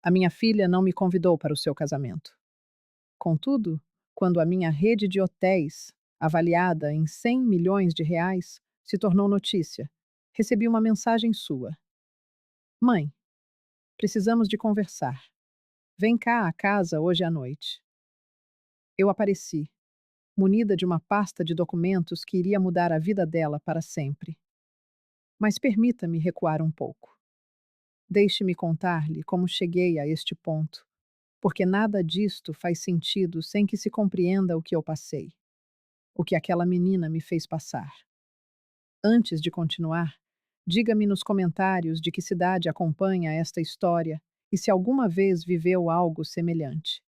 A minha filha não me convidou para o seu casamento. Contudo, quando a minha rede de hotéis, avaliada em 100 milhões de reais, se tornou notícia, recebi uma mensagem sua. Mãe, precisamos de conversar. Vem cá à casa hoje à noite. Eu apareci, munida de uma pasta de documentos que iria mudar a vida dela para sempre. Mas permita-me recuar um pouco. Deixe-me contar-lhe como cheguei a este ponto, porque nada disto faz sentido sem que se compreenda o que eu passei, o que aquela menina me fez passar. Antes de continuar, diga-me nos comentários de que cidade acompanha esta história e se alguma vez viveu algo semelhante.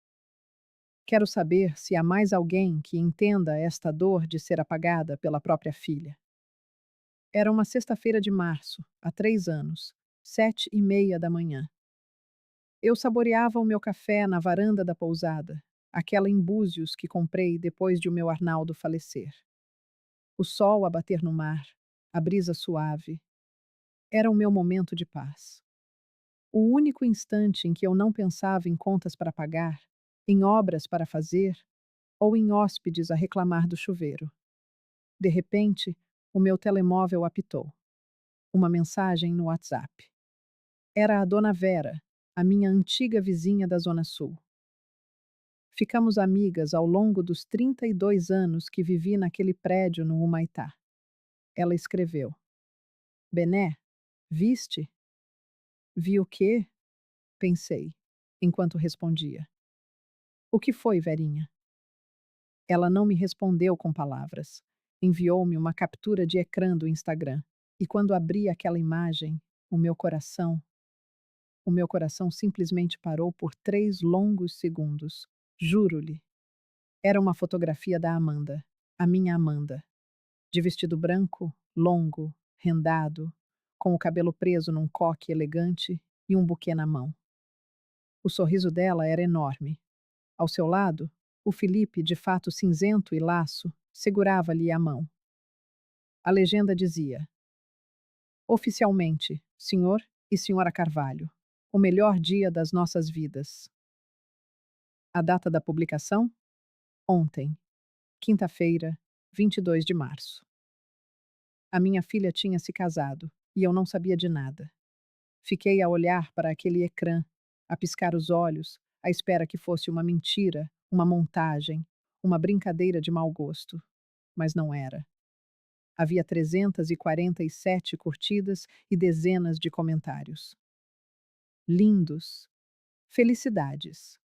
Quero saber se há mais alguém que entenda esta dor de ser apagada pela própria filha. Era uma sexta-feira de março, há 3 anos, 7h30 da manhã. Eu saboreava o meu café na varanda da pousada, aquela em Búzios que comprei depois de o meu Arnaldo falecer. O sol a bater no mar, a brisa suave. Era o meu momento de paz. O único instante em que eu não pensava em contas para pagar, em obras para fazer ou em hóspedes a reclamar do chuveiro. De repente, o meu telemóvel apitou. Uma mensagem no WhatsApp. Era a dona Vera, a minha antiga vizinha da Zona Sul. Ficamos amigas ao longo dos 32 anos que vivi naquele prédio no Humaitá. Ela escreveu: Bené, viste? Vi o quê? Pensei, enquanto respondia. O que foi, Verinha? Ela não me respondeu com palavras. Enviou-me uma captura de ecrã do Instagram. E quando abri aquela imagem, o meu coração, o meu coração simplesmente parou por 3 longos segundos. Juro-lhe. Era uma fotografia da Amanda, a minha Amanda, de vestido branco, longo, rendado, com o cabelo preso num coque elegante e um buquê na mão. O sorriso dela era enorme. Ao seu lado, o Felipe, de fato cinzento e laço, segurava-lhe a mão. A legenda dizia: Oficialmente, senhor e senhora Carvalho, o melhor dia das nossas vidas. A data da publicação? Ontem, quinta-feira, 22 de março. A minha filha tinha se casado e eu não sabia de nada. Fiquei a olhar para aquele ecrã, a piscar os olhos, à espera que fosse uma mentira, uma montagem, uma brincadeira de mau gosto. Mas não era. Havia 347 curtidas e dezenas de comentários. Lindos. Felicidades.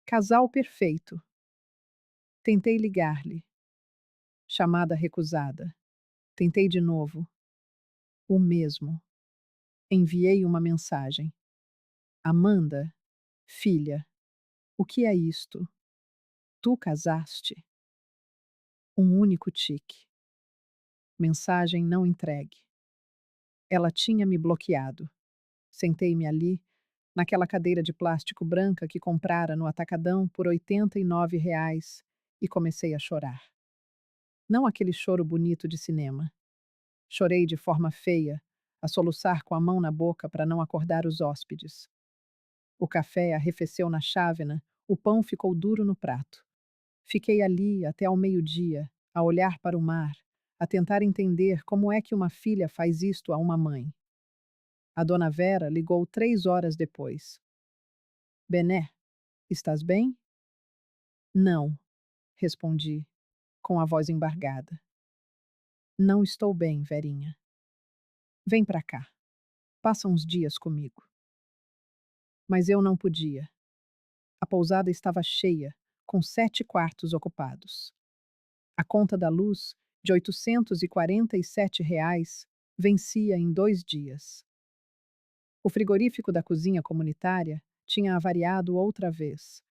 Casal perfeito. Tentei ligar-lhe. Chamada recusada. Tentei de novo. O mesmo. Enviei uma mensagem. Amanda, filha, o que é isto? Tu casaste? Um único tique. Mensagem não entregue. Ela tinha me bloqueado. Sentei-me ali, naquela cadeira de plástico branca que comprara no Atacadão por R$ 89, e comecei a chorar. Não aquele choro bonito de cinema. Chorei de forma feia, a soluçar com a mão na boca para não acordar os hóspedes. O café arrefeceu na chávena, o pão ficou duro no prato. Fiquei ali até ao meio-dia, a olhar para o mar, a tentar entender como é que uma filha faz isto a uma mãe. A dona Vera ligou 3 horas depois. Bené, estás bem? Não, respondi, com a voz embargada. Não estou bem, Verinha. Vem para cá. Passa uns dias comigo. Mas eu não podia. A pousada estava cheia, com 7 quartos ocupados. A conta da luz, de R$ 847, vencia em 2 dias. O frigorífico da cozinha comunitária tinha avariado outra vez,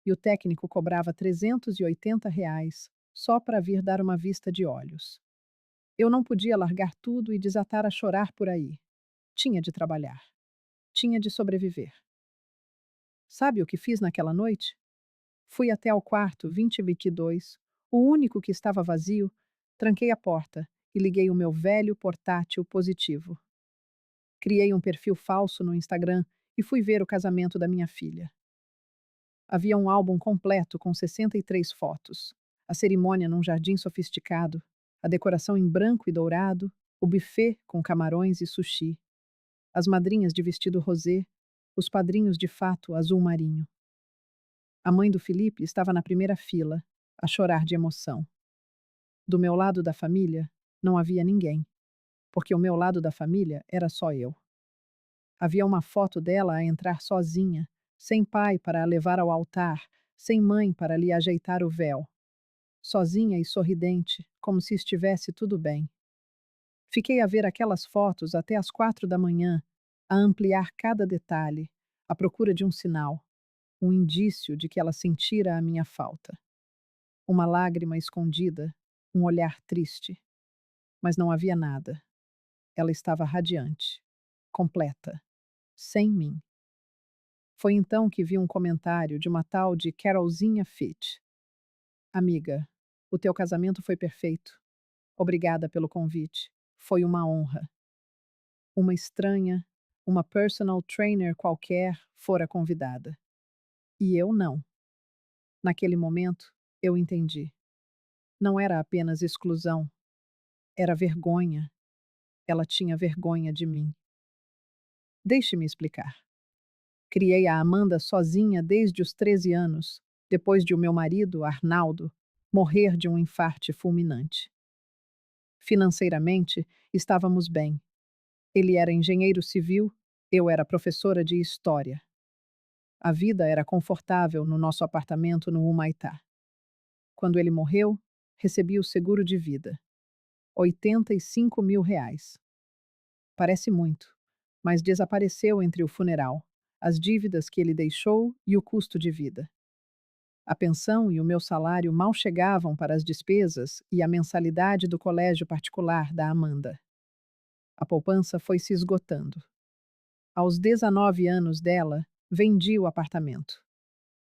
e o técnico cobrava R$ 380 só para vir dar uma vista de olhos. Eu não podia largar tudo e desatar a chorar por aí. Tinha de trabalhar. Tinha de sobreviver. Sabe o que fiz naquela noite? Fui até ao quarto 2022, o único que estava vazio, tranquei a porta e liguei o meu velho portátil positivo. Criei um perfil falso no Instagram e fui ver o casamento da minha filha. Havia um álbum completo com 63 fotos. A cerimônia num jardim sofisticado, a decoração em branco e dourado, o buffet com camarões e sushi, as madrinhas de vestido rosé, os padrinhos de fato azul marinho. A mãe do Felipe estava na primeira fila, a chorar de emoção. Do meu lado da família, não havia ninguém, porque o meu lado da família era só eu. Havia uma foto dela a entrar sozinha, sem pai para a levar ao altar, sem mãe para lhe ajeitar o véu. Sozinha e sorridente, como se estivesse tudo bem. Fiquei a ver aquelas fotos até às 4 da manhã, a ampliar cada detalhe, à procura de um sinal, um indício de que ela sentira a minha falta. Uma lágrima escondida, um olhar triste. Mas não havia nada. Ela estava radiante, completa, sem mim. Foi então que vi um comentário de uma tal de Carolzinha Fitch. Amiga, o teu casamento foi perfeito. Obrigada pelo convite. Foi uma honra. Uma estranha, uma personal trainer qualquer, fora convidada. E eu não. Naquele momento, eu entendi. Não era apenas exclusão, era vergonha. Ela tinha vergonha de mim. Deixe-me explicar. Criei a Amanda sozinha desde os 13 anos, depois de o meu marido, Arnaldo, morrer de um infarte fulminante. Financeiramente, estávamos bem. Ele era engenheiro civil, eu era professora de história. A vida era confortável no nosso apartamento no Humaitá. Quando ele morreu, recebi o seguro de vida. R$ 85.000. Parece muito, mas desapareceu entre o funeral, as dívidas que ele deixou e o custo de vida. A pensão e o meu salário mal chegavam para as despesas e a mensalidade do colégio particular da Amanda. A poupança foi se esgotando. Aos 19 anos dela, vendi o apartamento.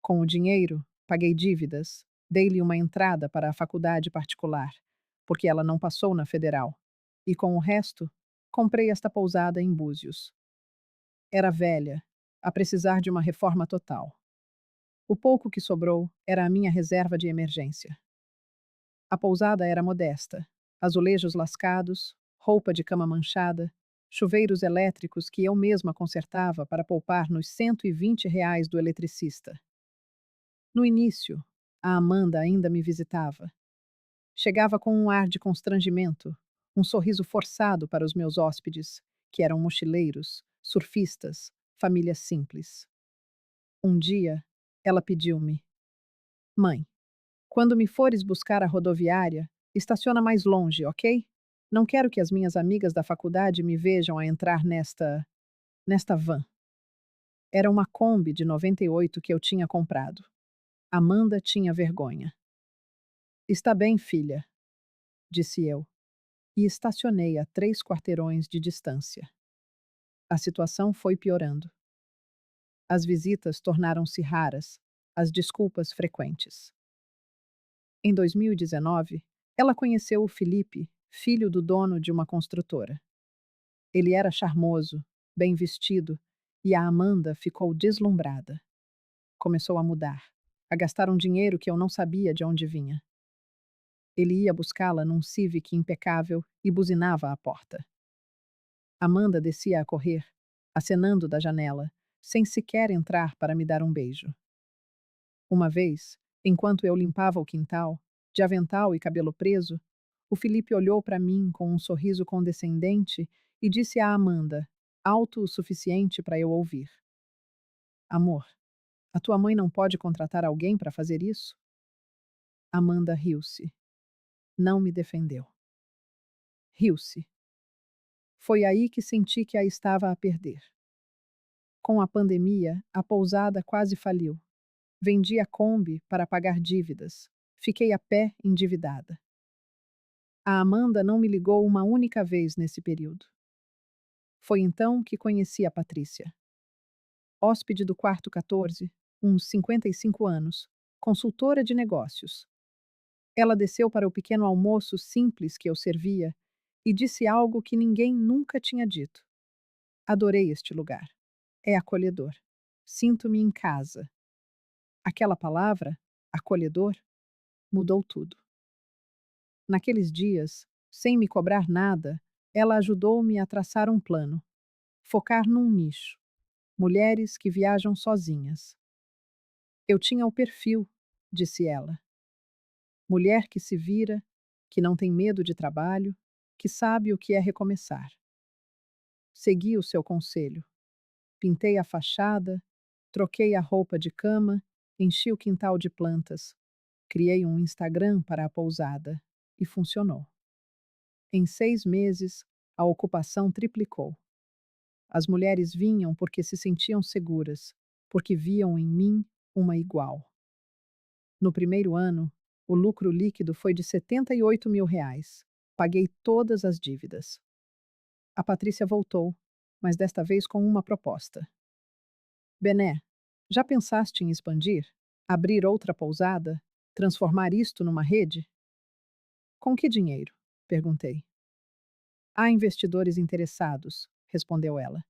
Com o dinheiro, paguei dívidas, dei-lhe uma entrada para a faculdade particular, porque ela não passou na federal, e com o resto, comprei esta pousada em Búzios. Era velha, a precisar de uma reforma total. O pouco que sobrou era a minha reserva de emergência. A pousada era modesta, azulejos lascados, roupa de cama manchada, chuveiros elétricos que eu mesma consertava para poupar nos R$ 120 do eletricista. No início, a Amanda ainda me visitava. Chegava com um ar de constrangimento, um sorriso forçado para os meus hóspedes, que eram mochileiros, surfistas, família simples. Um dia, ela pediu-me: Mãe, quando me fores buscar à rodoviária, estaciona mais longe, ok? Não quero que as minhas amigas da faculdade me vejam a entrar nesta van. Era uma Kombi de 98 que eu tinha comprado. Amanda tinha vergonha. Está bem, filha, disse eu, e estacionei a 3 quarteirões de distância. A situação foi piorando. As visitas tornaram-se raras, as desculpas frequentes. Em 2019, ela conheceu o Felipe, filho do dono de uma construtora. Ele era charmoso, bem vestido, e a Amanda ficou deslumbrada. Começou a mudar, a gastar um dinheiro que eu não sabia de onde vinha. Ele ia buscá-la num Civic impecável e buzinava à porta. Amanda descia a correr, acenando da janela, sem sequer entrar para me dar um beijo. Uma vez, enquanto eu limpava o quintal, de avental e cabelo preso, o Felipe olhou para mim com um sorriso condescendente e disse a Amanda, alto o suficiente para eu ouvir: Amor, a tua mãe não pode contratar alguém para fazer isso? Amanda riu-se. Não me defendeu. Riu-se. Foi aí que senti que a estava a perder. Com a pandemia, a pousada quase faliu. Vendi a Kombi para pagar dívidas. Fiquei a pé endividada. A Amanda não me ligou uma única vez nesse período. Foi então que conheci a Patrícia. Hóspede do quarto 14, uns 55 anos, consultora de negócios. Ela desceu para o pequeno almoço simples que eu servia e disse algo que ninguém nunca tinha dito. Adorei este lugar. É acolhedor. Sinto-me em casa. Aquela palavra, acolhedor, mudou tudo. Naqueles dias, sem me cobrar nada, ela ajudou-me a traçar um plano, focar num nicho: mulheres que viajam sozinhas. Eu tinha o perfil, disse ela. Mulher que se vira, que não tem medo de trabalho, que sabe o que é recomeçar. Segui o seu conselho. Pintei a fachada, troquei a roupa de cama, enchi o quintal de plantas, criei um Instagram para a pousada e funcionou. Em 6 meses, a ocupação triplicou. As mulheres vinham porque se sentiam seguras, porque viam em mim uma igual. No primeiro ano, o lucro líquido foi de R$ 78.000. Paguei todas as dívidas. A Patrícia voltou, mas desta vez com uma proposta. Bené, já pensaste em expandir? Abrir outra pousada? Transformar isto numa rede? Com que dinheiro? Perguntei. Há investidores interessados, respondeu ela.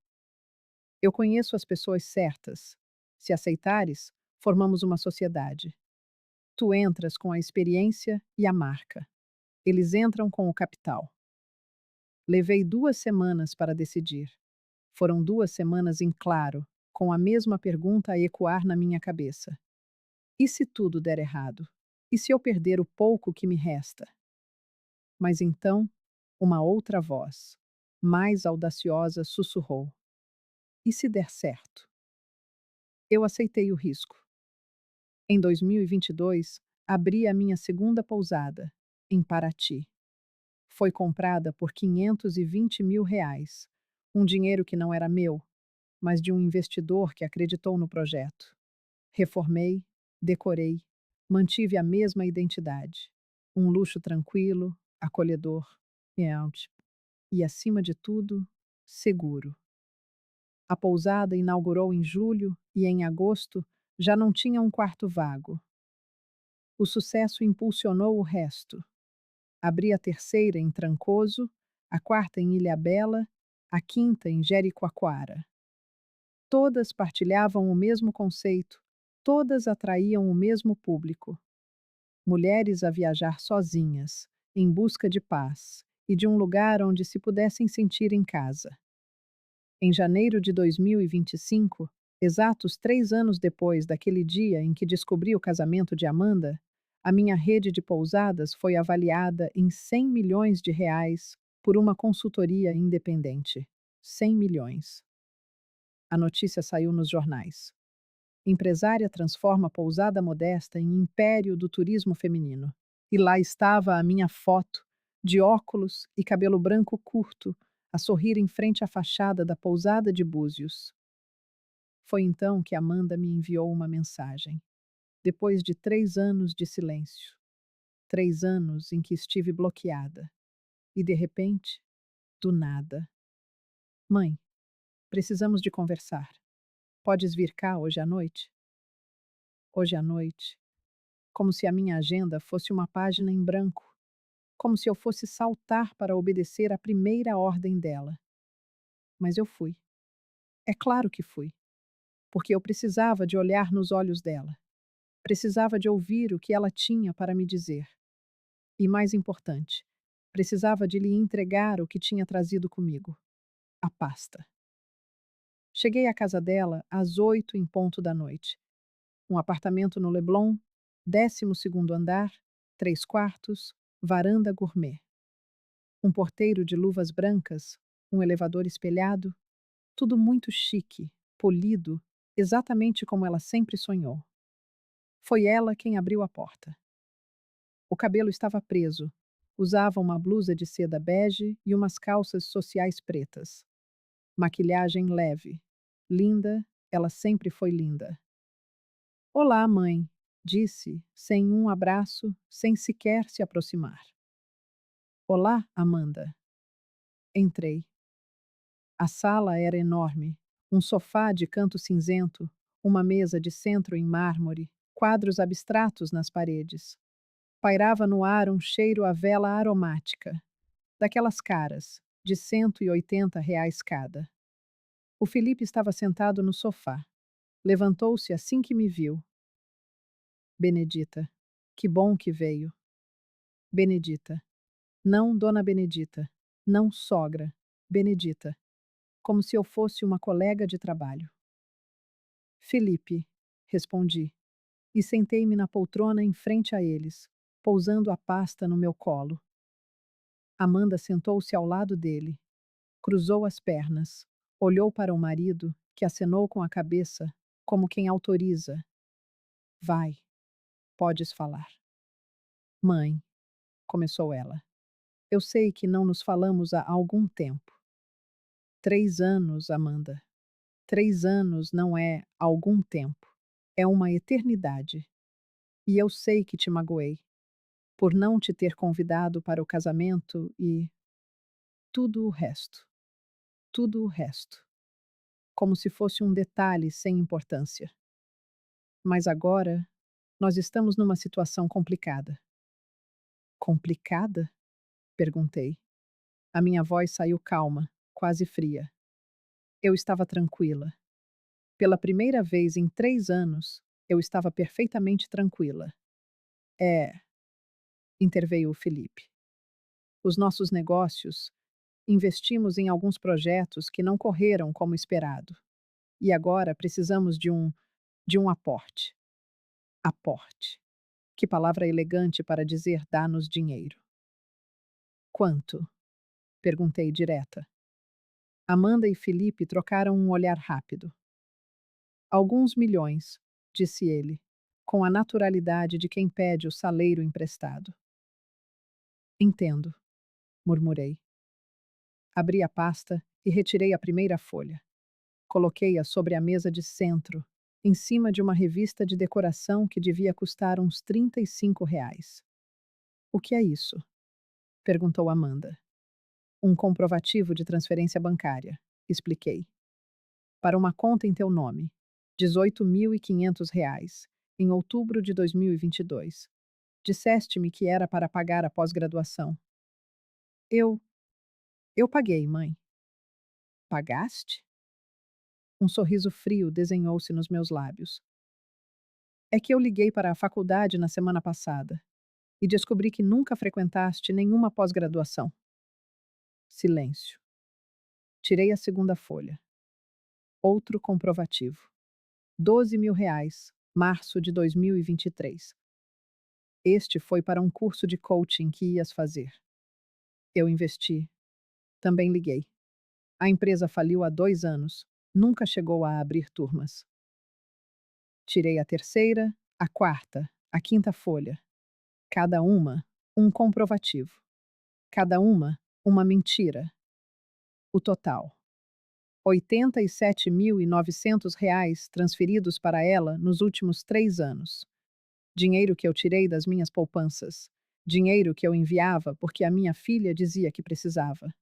Eu conheço as pessoas certas. Se aceitares, formamos uma sociedade. Tu entras com a experiência e a marca. Eles entram com o capital. Levei 2 semanas para decidir. Foram 2 semanas em claro, com a mesma pergunta a ecoar na minha cabeça. E se tudo der errado? E se eu perder o pouco que me resta? Mas então, uma outra voz, mais audaciosa, sussurrou: E se der certo? Eu aceitei o risco. Em 2022, abri a minha segunda pousada, em Paraty. Foi comprada por R$ 520.000, um dinheiro que não era meu, mas de um investidor que acreditou no projeto. Reformei, decorei, mantive a mesma identidade. Um luxo tranquilo, acolhedor, e, acima de tudo, seguro. A pousada inaugurou em julho e, em agosto, já não tinha um quarto vago. O sucesso impulsionou o resto. Abri a terceira em Trancoso, a quarta em Ilhabela, a quinta em Jericoacoara. Todas partilhavam o mesmo conceito, todas atraíam o mesmo público. Mulheres a viajar sozinhas, em busca de paz e de um lugar onde se pudessem sentir em casa. Em janeiro de 2025, exatos 3 anos depois daquele dia em que descobri o casamento de Amanda, a minha rede de pousadas foi avaliada em R$ 100 milhões por uma consultoria independente. 100 milhões. A notícia saiu nos jornais. Empresária transforma pousada modesta em império do turismo feminino. E lá estava a minha foto, de óculos e cabelo branco curto, a sorrir em frente à fachada da pousada de Búzios. Foi então que Amanda me enviou uma mensagem. Depois de 3 anos de silêncio. 3 anos em que estive bloqueada. E de repente, do nada. Mãe, precisamos de conversar. Podes vir cá hoje à noite? Hoje à noite. Como se a minha agenda fosse uma página em branco. Como se eu fosse saltar para obedecer à primeira ordem dela. Mas eu fui. É claro que fui. Porque eu precisava de olhar nos olhos dela. Precisava de ouvir o que ela tinha para me dizer. E mais importante, precisava de lhe entregar o que tinha trazido comigo: a pasta. Cheguei à casa dela às 8 em ponto da noite. Um apartamento no Leblon, 12º andar, 3 quartos, varanda gourmet. Um porteiro de luvas brancas, um elevador espelhado, tudo muito chique, polido, exatamente como ela sempre sonhou. Foi ela quem abriu a porta. O cabelo estava preso. Usava uma blusa de seda bege e umas calças sociais pretas. Maquilhagem leve. Linda, ela sempre foi linda. Olá, mãe, disse, sem um abraço, sem sequer se aproximar. Olá, Amanda. Entrei. A sala era enorme. Um sofá de canto cinzento, uma mesa de centro em mármore, quadros abstratos nas paredes. Pairava no ar um cheiro a vela aromática, daquelas caras, de R$ 180 cada. O Felipe estava sentado no sofá. Levantou-se assim que me viu. Benedita. Que bom que veio. Benedita. Não, dona Benedita. Não, sogra. Benedita. Como se eu fosse uma colega de trabalho. Felipe, respondi, e sentei-me na poltrona em frente a eles, pousando a pasta no meu colo. Amanda sentou-se ao lado dele, cruzou as pernas, olhou para o marido, que acenou com a cabeça, como quem autoriza. Vai, podes falar. Mãe, começou ela. Eu sei que não nos falamos há algum tempo. 3 anos, Amanda. 3 anos não é algum tempo. É uma eternidade. E eu sei que te magoei, por não te ter convidado para o casamento e tudo o resto. Tudo o resto. Como se fosse um detalhe sem importância. Mas agora, nós estamos numa situação complicada. Complicada? Perguntei. A minha voz saiu calma, quase fria. Eu estava tranquila. Pela primeira vez em 3 anos, eu estava perfeitamente tranquila. É, interveio o Felipe. Os nossos negócios, investimos em alguns projetos que não correram como esperado. E agora precisamos de um aporte. Aporte. Que palavra elegante para dizer dá-nos dinheiro. Quanto? Perguntei direta. Amanda e Felipe trocaram um olhar rápido. Alguns milhões, disse ele, com a naturalidade de quem pede o saleiro emprestado. Entendo, murmurei. Abri a pasta e retirei a primeira folha. Coloquei-a sobre a mesa de centro, em cima de uma revista de decoração que devia custar uns R$ 35. O que é isso? Perguntou Amanda. Um comprovativo de transferência bancária, expliquei. Para uma conta em teu nome, R$ 18.500, em outubro de 2022. Disseste-me que era para pagar a pós-graduação. Eu. Eu paguei, mãe. Pagaste? Um sorriso frio desenhou-se nos meus lábios. É que eu liguei para a faculdade na semana passada e descobri que nunca frequentaste nenhuma pós-graduação. Silêncio. Tirei a segunda folha. Outro comprovativo. R$ 12.000, março de 2023. Este foi para um curso de coaching que ias fazer. Eu investi. Também liguei. A empresa faliu há 2 anos. Nunca chegou a abrir turmas. Tirei a terceira, a quarta, a quinta folha. Cada uma, um comprovativo. Cada uma mentira. O total. R$ 87.900 transferidos para ela nos últimos 3 anos. Dinheiro que eu tirei das minhas poupanças. Dinheiro que eu enviava porque a minha filha dizia que precisava.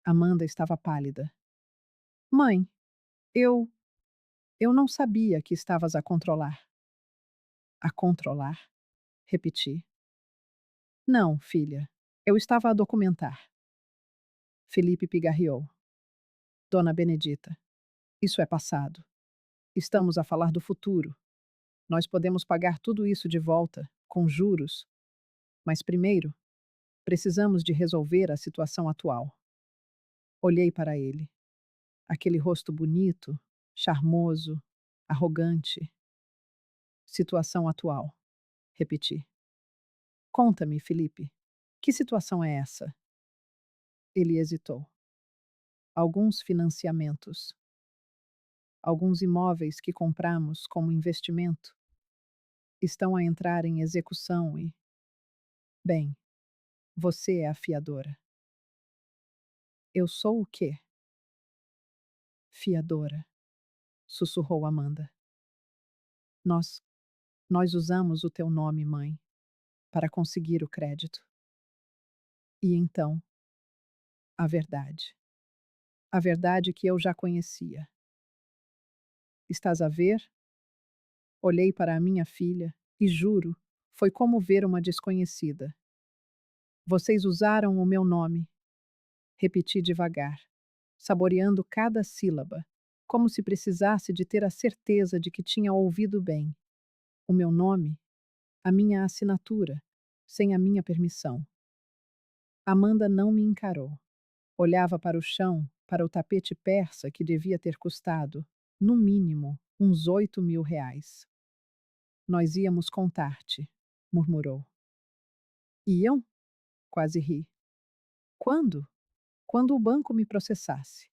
Amanda estava pálida. Mãe, eu. Eu não sabia que estavas a controlar. A controlar? Repeti. Não, filha. Eu estava a documentar. Felipe pigarreou. Dona Benedita, isso é passado. Estamos a falar do futuro. Nós podemos pagar tudo isso de volta, com juros. Mas primeiro, precisamos de resolver a situação atual. Olhei para ele. Aquele rosto bonito, charmoso, arrogante. Situação atual. Repeti. Conta-me, Felipe. Que situação é essa? Ele hesitou. Alguns financiamentos. Alguns imóveis que compramos como investimento estão a entrar em execução e. Bem, você é a fiadora. Eu sou o quê? Fiadora, sussurrou Amanda. Nós, nós usamos o teu nome, mãe, para conseguir o crédito. E então, a verdade. A verdade que eu já conhecia. Estás a ver? Olhei para a minha filha e juro, foi como ver uma desconhecida. Vocês usaram o meu nome. Repeti devagar. saboreando cada sílaba, como se precisasse de ter a certeza de que tinha ouvido bem. O meu nome, a minha assinatura, sem a minha permissão. Amanda não me encarou. Olhava para o chão, para o tapete persa que devia ter custado, no mínimo, uns R$ 8.000. Nós íamos contar-te, murmurou. Iam? Quase ri. Quando? Quando o banco me processasse.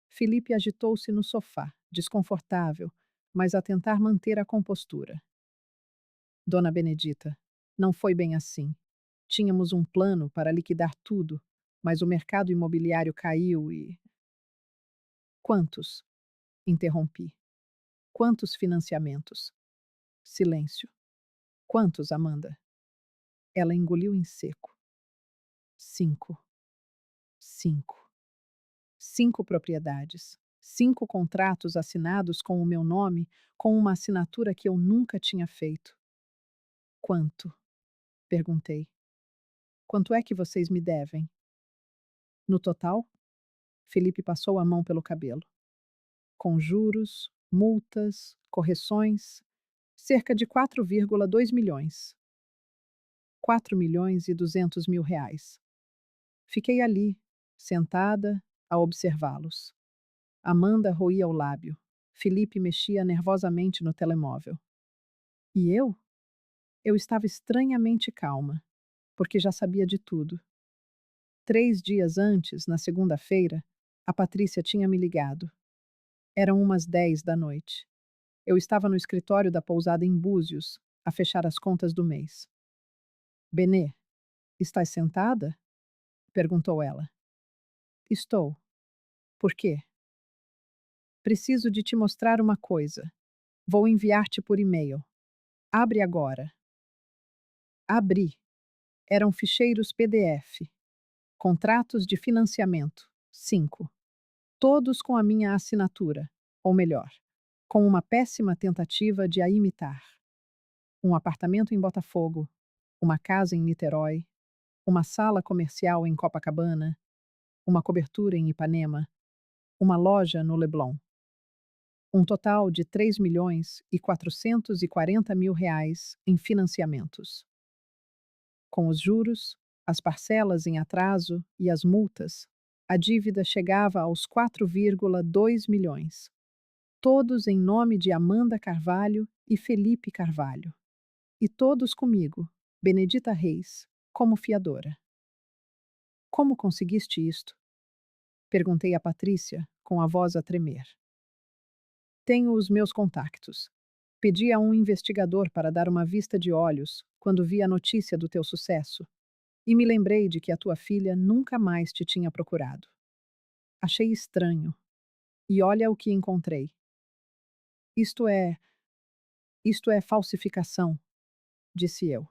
Felipe agitou-se no sofá, desconfortável, mas a tentar manter a compostura. Dona Benedita, não foi bem assim. Tínhamos um plano para liquidar tudo, mas o mercado imobiliário caiu e. Quantos? Interrompi. Quantos financiamentos? Silêncio. Quantos, Amanda? Ela engoliu em seco. 5. 5. 5 propriedades. 5 contratos assinados com o meu nome, com uma assinatura que eu nunca tinha feito. Quanto? Perguntei. Quanto é que vocês me devem? No total? Felipe passou a mão pelo cabelo. Com juros, multas, correções, cerca de 4,2 milhões. 4.200.000 reais. Fiquei ali, sentada, a observá-los. Amanda roía o lábio. Felipe mexia nervosamente no telemóvel. E eu? Eu estava estranhamente calma, porque já sabia de tudo. 3 dias antes, na segunda-feira, a Patrícia tinha me ligado. Eram umas 10 da noite. Eu estava no escritório da pousada em Búzios, a fechar as contas do mês. Benê, estás sentada? Perguntou ela. Estou. Por quê? Preciso de te mostrar uma coisa. Vou enviar-te por e-mail. Abre agora. Abri. Eram ficheiros PDF. Contratos de financiamento. 5. Todos com a minha assinatura. Ou melhor, com uma péssima tentativa de a imitar. Um apartamento em Botafogo. Uma casa em Niterói. Uma sala comercial em Copacabana. Uma cobertura em Ipanema. Uma loja no Leblon. Um total de R$ 3.440.000 em financiamentos. Com os juros, as parcelas em atraso e as multas, a dívida chegava aos 4,2 milhões. Todos em nome de Amanda Carvalho e Felipe Carvalho. E todos comigo, Benedita Reis, como fiadora. Como conseguiste isto? Perguntei a Patrícia, com a voz a tremer. Tenho os meus contactos. Pedi a um investigador para dar uma vista de olhos quando vi a notícia do teu sucesso, e me lembrei de que a tua filha nunca mais te tinha procurado. Achei estranho. E olha o que encontrei. Isto é. Isto é falsificação, disse eu.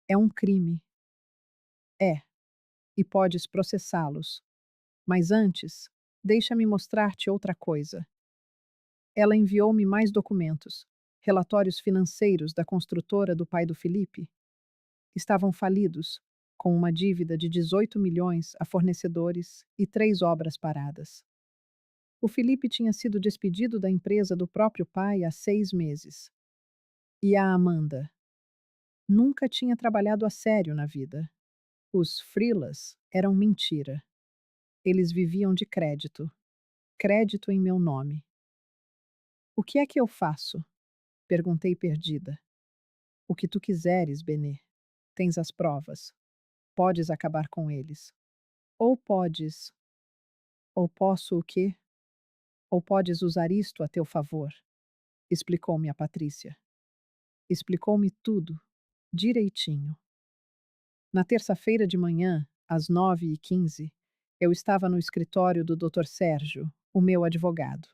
É um crime. É. E podes processá-los. Mas antes, deixa-me mostrar-te outra coisa. Ela enviou-me mais documentos, relatórios financeiros da construtora do pai do Felipe. Estavam falidos, com uma dívida de 18 milhões a fornecedores e 3 obras paradas. O Felipe tinha sido despedido da empresa do próprio pai há 6 meses. E a Amanda? Nunca tinha trabalhado a sério na vida. Os freelas eram mentira. Eles viviam de crédito. Crédito em meu nome. O que é que eu faço? Perguntei perdida. O que tu quiseres, Benê. Tens as provas. Podes acabar com eles. Ou podes. Ou posso o quê? Ou podes usar isto a teu favor, explicou-me a Patrícia. Explicou-me tudo, direitinho. Na terça-feira de manhã, às 9h15, eu estava no escritório do Dr. Sérgio, o meu advogado.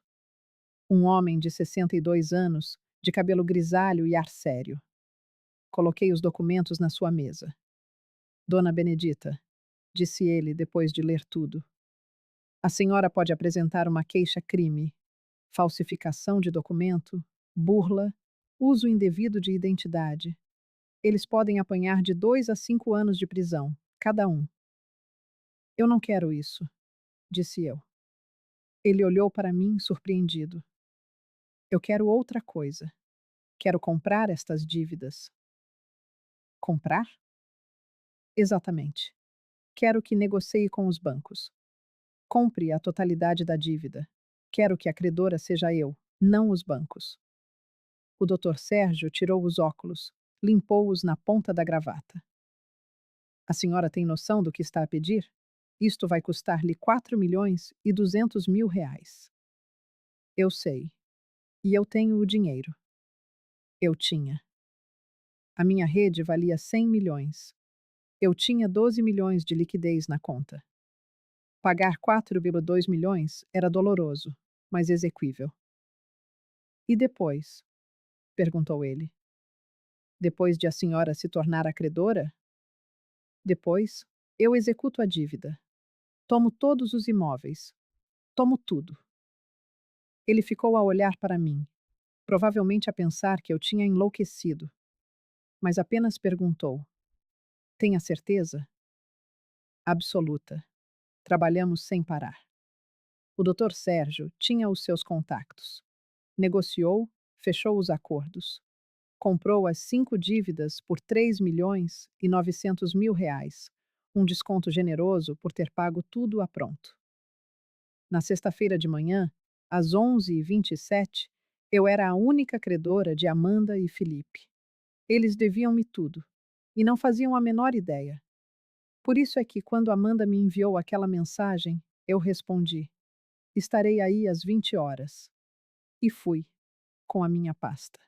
Um homem de 62 anos, de cabelo grisalho e ar sério. Coloquei os documentos na sua mesa. Dona Benedita, disse ele depois de ler tudo. A senhora pode apresentar uma queixa-crime, falsificação de documento, burla, uso indevido de identidade. Eles podem apanhar de 2 a 5 anos de prisão, cada um. Eu não quero isso. disse eu. Ele olhou para mim surpreendido. Eu quero outra coisa. Quero comprar estas dívidas. Comprar? Exatamente. Quero que negocie com os bancos. Compre a totalidade da dívida. Quero que a credora seja eu, não os bancos. O Dr. Sérgio tirou os óculos, limpou-os na ponta da gravata. A senhora tem noção do que está a pedir? Isto vai custar-lhe 4.200.000 reais. Eu sei. E eu tenho o dinheiro. Eu tinha. A minha rede valia 100 milhões. Eu tinha 12 milhões de liquidez na conta. Pagar 4,2 milhões era doloroso, mas exequível. E depois? Perguntou ele. Depois de a senhora se tornar a credora? Depois, eu executo a dívida. Tomo todos os imóveis. Tomo tudo. Ele ficou a olhar para mim, provavelmente a pensar que eu tinha enlouquecido, mas apenas perguntou: Tem a certeza? Absoluta. Trabalhamos sem parar. O Dr. Sérgio tinha os seus contactos. Negociou, fechou os acordos. Comprou as 5 dívidas por 3.900.000 reais, um desconto generoso por ter pago tudo a pronto. Na sexta-feira de manhã, às 11h27, eu era a única credora de Amanda e Felipe. Eles deviam-me tudo, e não faziam a menor ideia. Por isso é que, quando Amanda me enviou aquela mensagem, eu respondi: Estarei aí às 20 horas. E fui, com a minha pasta.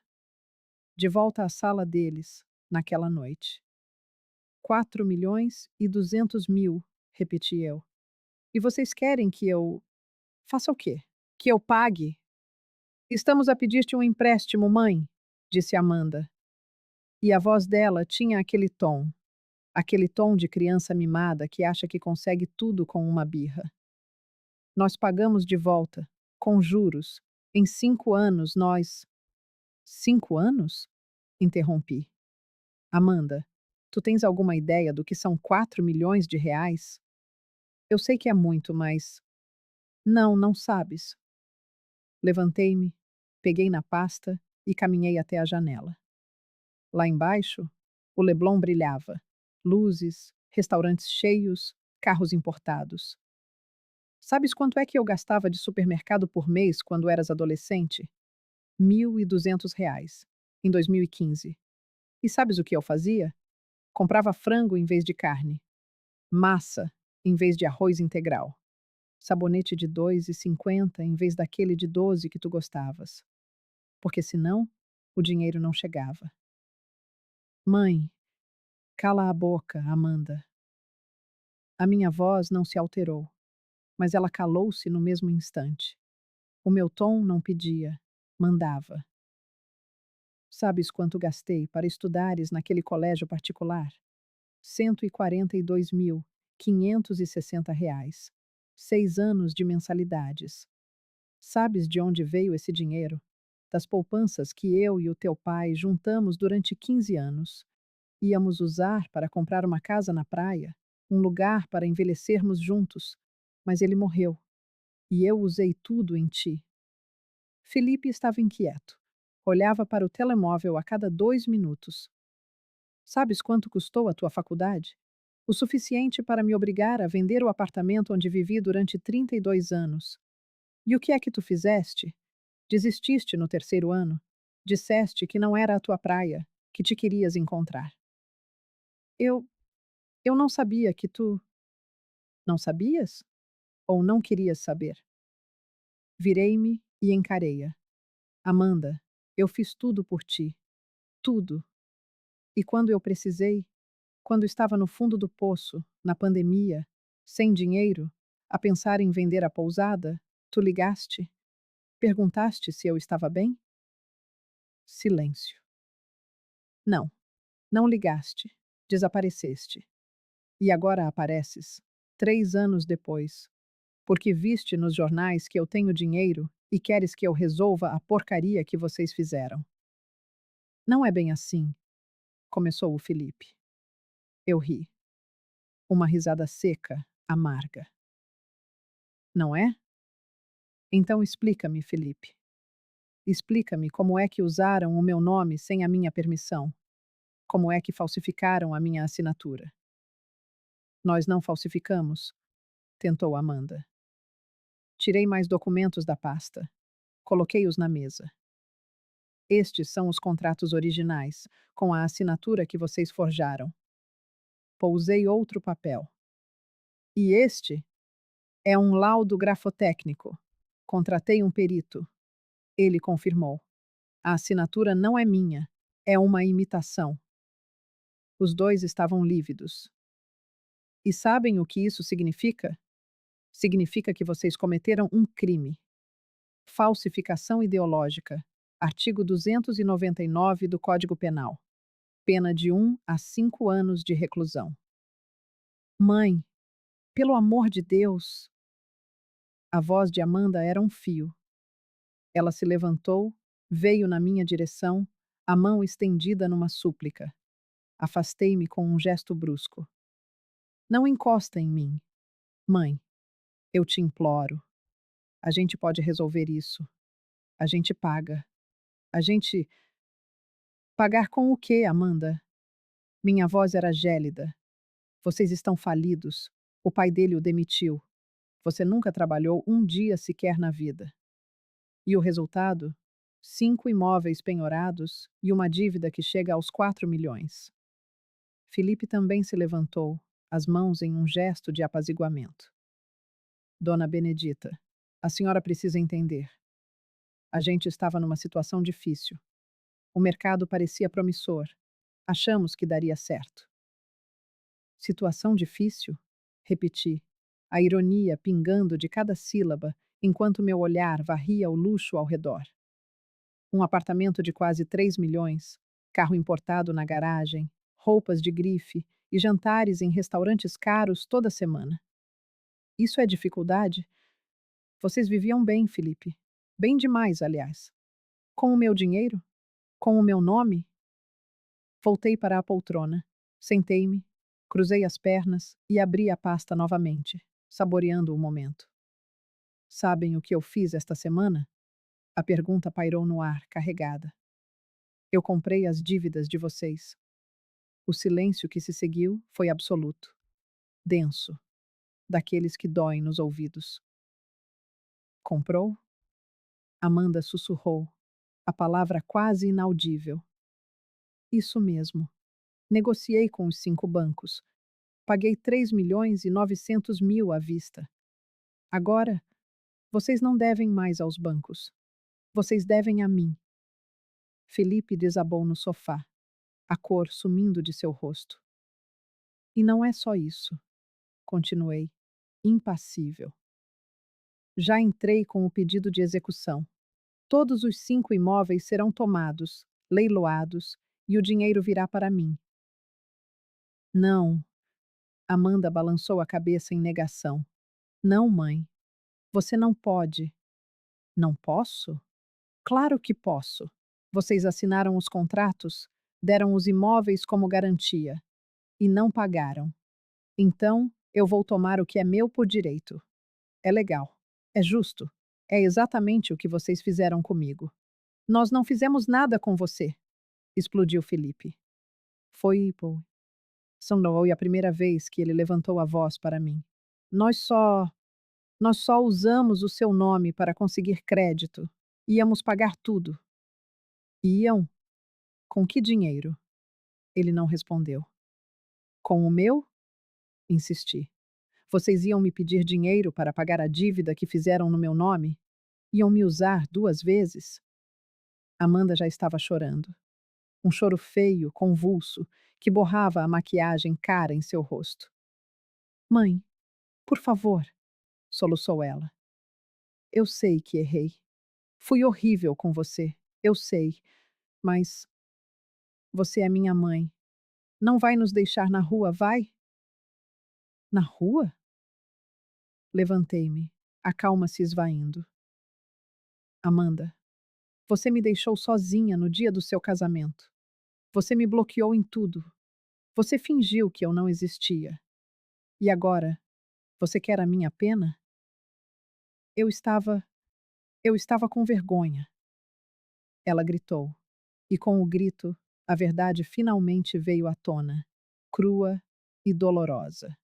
De volta à sala deles, naquela noite. 4.200.000, repeti eu. E vocês querem que eu faça o quê? Que eu pague? Estamos a pedir-te um empréstimo, mãe, disse Amanda. E a voz dela tinha aquele tom de criança mimada que acha que consegue tudo com uma birra. Nós pagamos de volta, com juros. Em 5 anos nós. 5 anos? Interrompi. Amanda, tu tens alguma ideia do que são 4 milhões de reais? Eu sei que é muito, mas. Não, não sabes. Levantei-me, peguei na pasta e caminhei até a janela. Lá embaixo, o Leblon brilhava. Luzes, restaurantes cheios, carros importados. Sabes quanto é que eu gastava de supermercado por mês quando eras adolescente? R$ 1.200, em 2015. E sabes o que eu fazia? Comprava frango em vez de carne, massa em vez de arroz integral, sabonete de 2,50 em vez daquele de 12 que tu gostavas. Porque senão, o dinheiro não chegava. Mãe, cala a boca, Amanda. A minha voz não se alterou, mas ela calou-se no mesmo instante. O meu tom não pedia, mandava. Sabes quanto gastei para estudares naquele colégio particular? R$ 142.560. 6 anos de mensalidades. Sabes de onde veio esse dinheiro? Das poupanças que eu e o teu pai juntamos durante 15 anos. Íamos usar para comprar uma casa na praia, um lugar para envelhecermos juntos. Mas ele morreu. E eu usei tudo em ti. Felipe estava inquieto. Olhava para o telemóvel a cada 2 minutos. Sabes quanto custou a tua faculdade? O suficiente para me obrigar a vender o apartamento onde vivi durante 32 anos. E o que é que tu fizeste? Desististe no terceiro ano. Disseste que não era a tua praia, que te querias encontrar. Eu. Eu não sabia que tu. Não sabias? Ou não querias saber? Virei-me e encarei-a. Amanda, eu fiz tudo por ti. Tudo. E quando eu precisei, quando estava no fundo do poço, na pandemia, sem dinheiro, a pensar em vender a pousada, tu ligaste? Perguntaste se eu estava bem? Silêncio. Não, não ligaste. Desapareceste. E agora apareces, 3 anos depois, porque viste nos jornais que eu tenho dinheiro e queres que eu resolva a porcaria que vocês fizeram. Não é bem assim, começou o Felipe. Eu ri. Uma risada seca, amarga. não é? Então explica-me, Felipe. Explica-me como é que usaram o meu nome sem a minha permissão. Como é que falsificaram a minha assinatura? Nós não falsificamos, tentou Amanda. Tirei mais documentos da pasta. Coloquei-os na mesa. Estes são os contratos originais, com a assinatura que vocês forjaram. Pousei outro papel. E este é um laudo grafotécnico. Contratei um perito. Ele confirmou. A assinatura não é minha, é uma imitação. Os dois estavam lívidos. E sabem o que isso significa? Significa que vocês cometeram um crime. Falsificação ideológica. Artigo 299 do Código Penal. Pena de 1 a 5 anos de reclusão. Mãe, pelo amor de Deus! A voz de Amanda era um fio. Ela se levantou, veio na minha direção, a mão estendida numa súplica. Afastei-me com um gesto brusco. Não encosta em mim. Mãe, eu te imploro. A gente pode resolver isso. A gente paga. A gente. Pagar com o quê, Amanda? Minha voz era gélida. Vocês estão falidos. O pai dele o demitiu. Você nunca trabalhou um dia sequer na vida. E o resultado? 5 imóveis penhorados e uma dívida que chega aos 4 milhões. Felipe também se levantou, as mãos em um gesto de apaziguamento. Dona Benedita, a senhora precisa entender. A gente estava numa situação difícil. O mercado parecia promissor. Achamos que daria certo. Situação difícil? Repeti, a ironia pingando de cada sílaba enquanto meu olhar varria o luxo ao redor. Um apartamento de quase 3 milhões, carro importado na garagem, roupas de grife e jantares em restaurantes caros toda semana. Isso é dificuldade? Vocês viviam bem, Felipe. Bem demais, aliás. Com o meu dinheiro? Com o meu nome? Voltei para a poltrona. Sentei-me, cruzei as pernas e abri a pasta novamente, saboreando o momento. Sabem o que eu fiz esta semana? A pergunta pairou no ar, carregada. Eu comprei as dívidas de vocês. O silêncio que se seguiu foi absoluto, denso, daqueles que doem nos ouvidos. Comprou? Amanda sussurrou, a palavra quase inaudível. Isso mesmo. Negociei com os 5 bancos. Paguei 3.900.000 à vista. Agora, vocês não devem mais aos bancos. Vocês devem a mim. Felipe desabou no sofá, a cor sumindo de seu rosto. E não é só isso, continuei, impassível. Já entrei com o pedido de execução. Todos os 5 imóveis serão tomados, leiloados, e o dinheiro virá para mim. Não. Amanda balançou a cabeça em negação. Não, mãe. Você não pode. Não posso? Claro que posso. Vocês assinaram os contratos, deram os imóveis como garantia e não pagaram. Então, eu vou tomar o que é meu por direito. É legal. É justo. É exatamente o que vocês fizeram comigo. Nós não fizemos nada com você, explodiu Felipe. Foi, pô. Foi a primeira vez que ele levantou a voz para mim. Nós só. Nós só usamos o seu nome para conseguir crédito. Íamos pagar tudo. Iam? Com que dinheiro? Ele não respondeu. Com o meu? Insisti. Vocês iam me pedir dinheiro para pagar a dívida que fizeram no meu nome? Iam me usar 2 vezes? Amanda já estava chorando. Um choro feio, convulso, que borrava a maquiagem cara em seu rosto. Mãe, por favor, soluçou ela. Eu sei que errei. Fui horrível com você, eu sei, mas você é minha mãe. Não vai nos deixar na rua, vai? Na rua? Levantei-me, a calma se esvaindo. Amanda, você me deixou sozinha no dia do seu casamento. Você me bloqueou em tudo. Você fingiu que eu não existia. E agora, você quer a minha pena? Eu estava eu estava com vergonha, ela gritou. E com o grito, a verdade finalmente veio à tona, crua e dolorosa.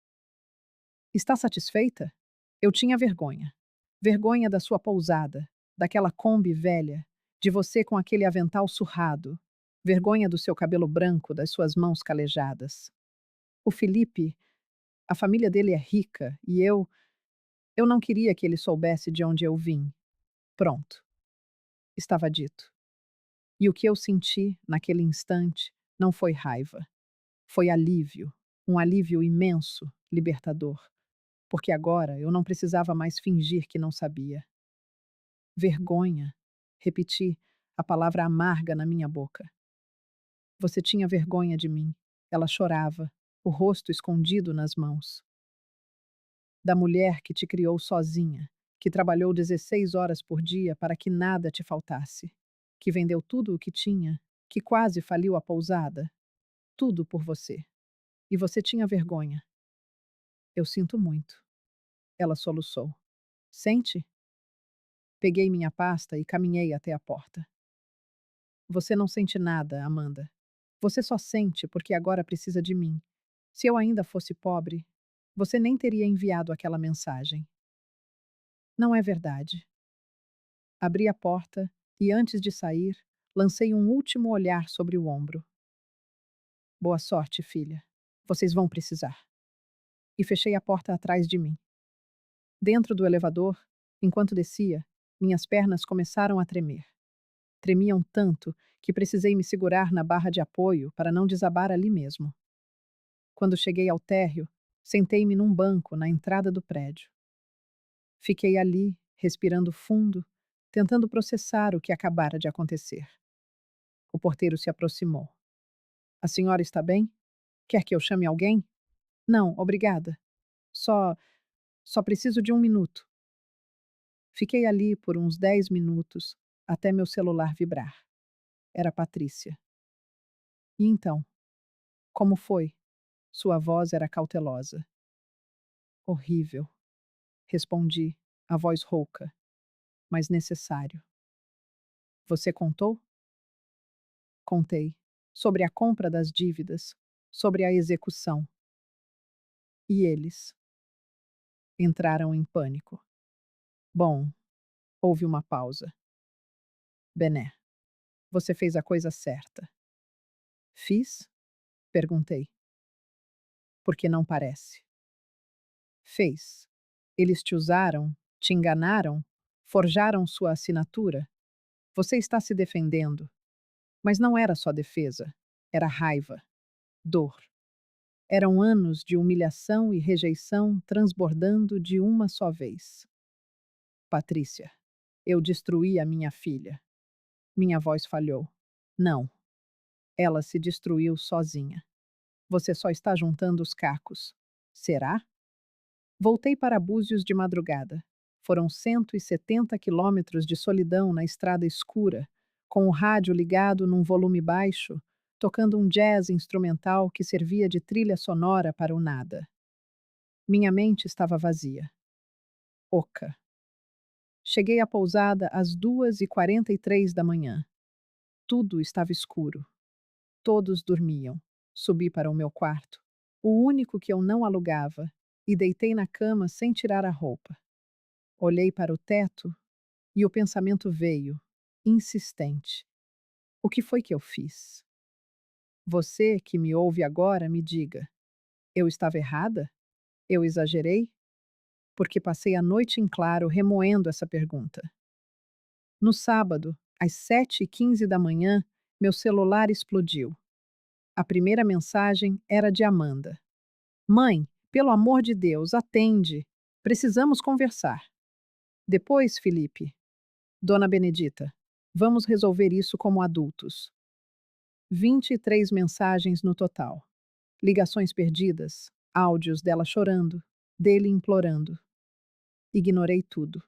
Está satisfeita? Eu tinha vergonha. Vergonha da sua pousada, daquela Kombi velha, de você com aquele avental surrado. Vergonha do seu cabelo branco, das suas mãos calejadas. O Felipe, a família dele é rica e eu não queria que ele soubesse de onde eu vim. Pronto, estava dito. E o que eu senti naquele instante não foi raiva, foi alívio, um alívio imenso, libertador, porque agora eu não precisava mais fingir que não sabia. Vergonha, repeti, a palavra amarga na minha boca. Você tinha vergonha de mim. Ela chorava, o rosto escondido nas mãos. Da mulher que te criou sozinha, que trabalhou 16 horas por dia para que nada te faltasse, que vendeu tudo o que tinha, que quase faliu a pousada. Tudo por você. E você tinha vergonha. Eu sinto muito. Ela soluçou. Sente? Peguei minha pasta e caminhei até a porta. Você não sente nada, Amanda. Você só sente porque agora precisa de mim. Se eu ainda fosse pobre, você nem teria enviado aquela mensagem. Não é verdade. Abri a porta e, antes de sair, lancei um último olhar sobre o ombro. Boa sorte, filha. Vocês vão precisar. E fechei a porta atrás de mim. Dentro do elevador, enquanto descia, minhas pernas começaram a tremer. Tremiam tanto que precisei me segurar na barra de apoio para não desabar ali mesmo. Quando cheguei ao térreo, sentei-me num banco na entrada do prédio. Fiquei ali, respirando fundo, tentando processar o que acabara de acontecer. O porteiro se aproximou. A senhora está bem? Quer que eu chame alguém? Não, obrigada. Só. Só preciso de um minuto. Fiquei ali por uns 10 minutos, até meu celular vibrar. Era Patrícia. E então? Como foi? Sua voz era cautelosa. Horrível, respondi, a voz rouca, mas necessário. Você contou? Contei. Sobre a compra das dívidas, sobre a execução. E eles entraram em pânico. Bom, houve uma pausa. Bené, você fez a coisa certa. Fiz? Perguntei. Porque não parece. Fez. Eles te usaram, te enganaram, forjaram sua assinatura. Você está se defendendo. Mas não era só defesa. Era raiva, dor. Eram anos de humilhação e rejeição transbordando de uma só vez. Patrícia, eu destruí a minha filha. Minha voz falhou. Não. Ela se destruiu sozinha. Você só está juntando os cacos. Será? Voltei para Búzios de madrugada. Foram 170 quilômetros de solidão na estrada escura, com o rádio ligado num volume baixo, tocando um jazz instrumental que servia de trilha sonora para o nada. Minha mente estava vazia. Oca. Cheguei à pousada às 2h43 da manhã. Tudo estava escuro. Todos dormiam. Subi para o meu quarto, o único que eu não alugava, e deitei na cama sem tirar a roupa. Olhei para o teto e o pensamento veio, insistente. O que foi que eu fiz? Você que me ouve agora, me diga. Eu estava errada? Eu exagerei? Porque passei a noite em claro remoendo essa pergunta. No sábado, às 7h15 da manhã, meu celular explodiu. A primeira mensagem era de Amanda. Mãe, pelo amor de Deus, atende. Precisamos conversar. Depois, Felipe. Dona Benedita, vamos resolver isso como adultos. 23 mensagens no total. Ligações perdidas, áudios dela chorando, dele implorando. Ignorei tudo.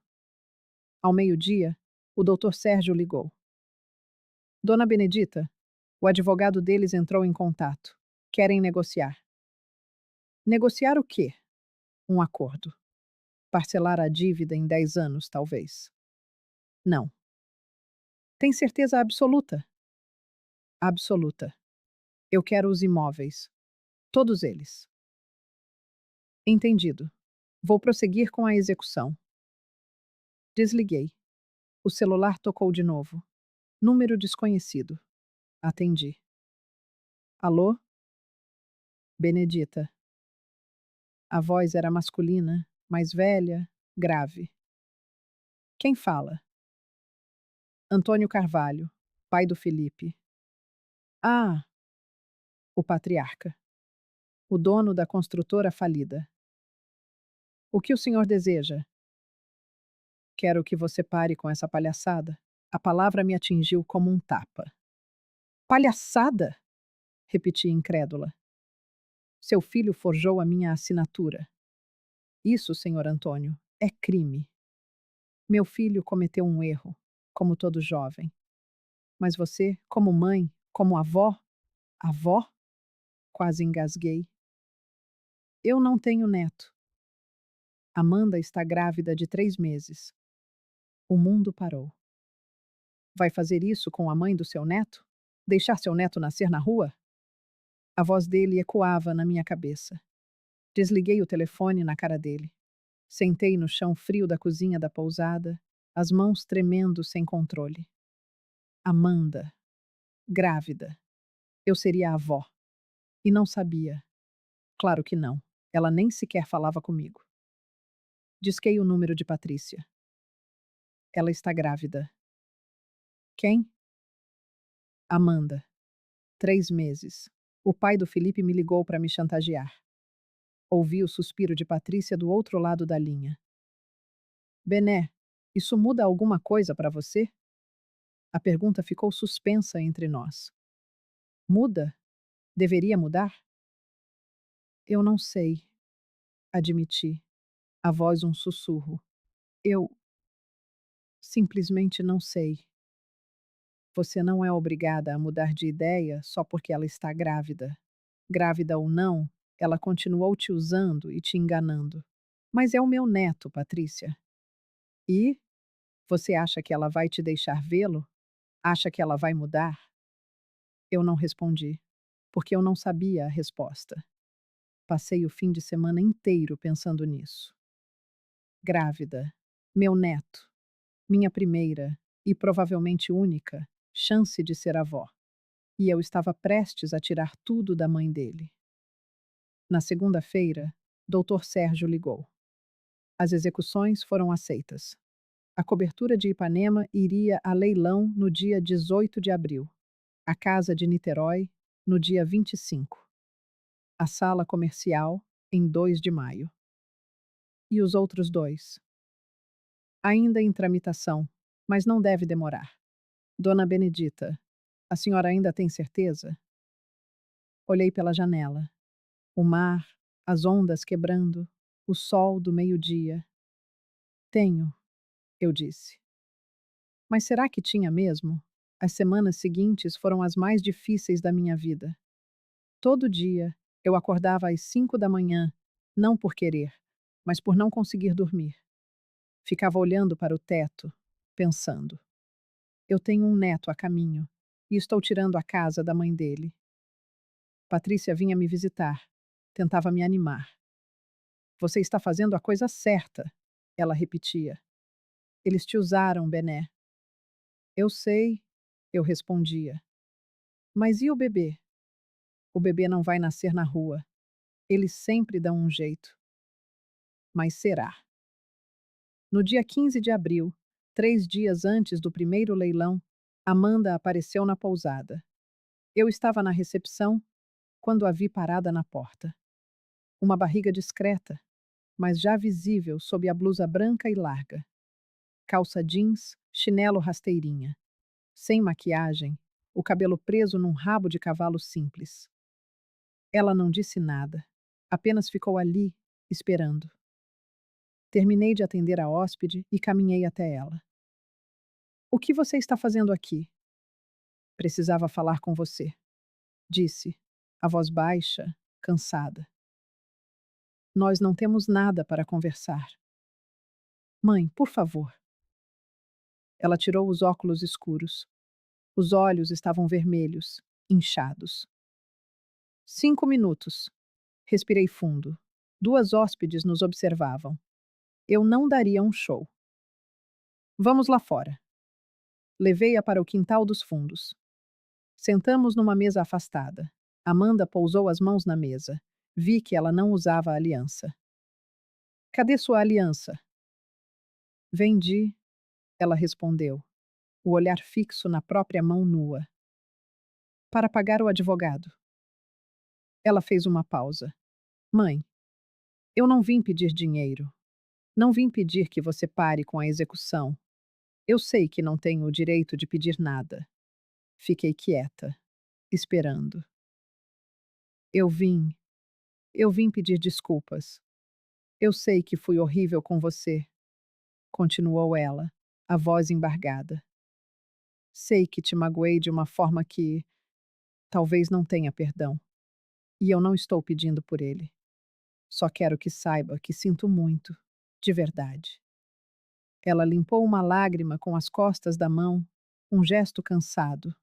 Ao meio-dia, o doutor Sérgio ligou. Dona Benedita, o advogado deles entrou em contato. Querem negociar. Negociar o quê? Um acordo. Parcelar a dívida em 10 anos, talvez. Não. Tem certeza absoluta? Absoluta. Eu quero os imóveis. Todos eles. Entendido. Vou prosseguir com a execução. Desliguei. O celular tocou de novo. Número desconhecido. Atendi. Alô? Benedita. A voz era masculina, mais velha, grave. Quem fala? Antônio Carvalho, pai do Felipe. Ah, o patriarca. O dono da construtora falida. O que o senhor deseja? Quero que você pare com essa palhaçada. A palavra me atingiu como um tapa. Palhaçada? Repeti incrédula. Seu filho forjou a minha assinatura. Isso, senhor Antônio, é crime. Meu filho cometeu um erro, como todo jovem. Mas você, como mãe, como avó, avó? Quase engasguei. Eu não tenho neto. Amanda está grávida de 3 meses. O mundo parou. Vai fazer isso com a mãe do seu neto? Deixar seu neto nascer na rua? A voz dele ecoava na minha cabeça. Desliguei o telefone na cara dele. Sentei no chão frio da cozinha da pousada, as mãos tremendo sem controle. Amanda. Grávida. Eu seria a avó. E não sabia. Claro que não. Ela nem sequer falava comigo. Disquei o número de Patrícia. Ela está grávida. Quem? Amanda. 3 meses. O pai do Felipe me ligou para me chantagear. Ouvi o suspiro de Patrícia do outro lado da linha. Bené, isso muda alguma coisa para você? A pergunta ficou suspensa entre nós. Muda? Deveria mudar? Eu não sei, admiti, a voz um sussurro. Eu simplesmente não sei. Você não é obrigada a mudar de ideia só porque ela está grávida. Grávida ou não, ela continuou te usando e te enganando. Mas é o meu neto, Patrícia. E? Você acha que ela vai te deixar vê-lo? Acha que ela vai mudar? Eu não respondi, porque eu não sabia a resposta. Passei o fim de semana inteiro pensando nisso. Grávida. Meu neto. Minha primeira, e provavelmente única, chance de ser avó. E eu estava prestes a tirar tudo da mãe dele. Na segunda-feira, Dr. Sérgio ligou. As execuções foram aceitas. A cobertura de Ipanema iria a leilão no dia 18 de abril. A casa de Niterói, no dia 25. A sala comercial, em 2 de maio. E os outros 2? Ainda em tramitação, mas não deve demorar. Dona Benedita, a senhora ainda tem certeza? Olhei pela janela. O mar, as ondas quebrando, o sol do meio-dia. Tenho, eu disse. Mas será que tinha mesmo? As semanas seguintes foram as mais difíceis da minha vida. Todo dia, eu acordava às 5 da manhã, não por querer, mas por não conseguir dormir. Ficava olhando para o teto, pensando. Eu tenho um neto a caminho e estou tirando a casa da mãe dele. Patrícia vinha me visitar, tentava me animar. Você está fazendo a coisa certa, ela repetia. Eles te usaram, Bené. Eu sei, eu respondia. Mas e o bebê? O bebê não vai nascer na rua. Eles sempre dão um jeito. Mas será? No dia 15 de abril, 3 dias antes do primeiro leilão, Amanda apareceu na pousada. Eu estava na recepção quando a vi parada na porta. Uma barriga discreta, mas já visível sob a blusa branca e larga. Calça jeans, chinelo rasteirinha. Sem maquiagem, o cabelo preso num rabo de cavalo simples. Ela não disse nada, apenas ficou ali, esperando. Terminei de atender a hóspede e caminhei até ela. O que você está fazendo aqui? Precisava falar com você, disse, a voz baixa, cansada. Nós não temos nada para conversar. Mãe, por favor. Ela tirou os óculos escuros. Os olhos estavam vermelhos, inchados. 5 minutos. Respirei fundo. Duas hóspedes nos observavam. Eu não daria um show. Vamos lá fora. Levei-a para o quintal dos fundos. Sentamos numa mesa afastada. Amanda pousou as mãos na mesa. Vi que ela não usava aliança. Cadê sua aliança? Vendi, ela respondeu, o olhar fixo na própria mão nua. Para pagar o advogado. Ela fez uma pausa. Mãe, eu não vim pedir dinheiro. Não vim pedir que você pare com a execução. Eu sei que não tenho o direito de pedir nada. Fiquei quieta, esperando. Eu vim. Eu vim pedir desculpas. Eu sei que fui horrível com você, continuou ela, a voz embargada. Sei que te magoei de uma forma que talvez não tenha perdão. E eu não estou pedindo por ele. Só quero que saiba que sinto muito, de verdade. Ela limpou uma lágrima com as costas da mão, um gesto cansado.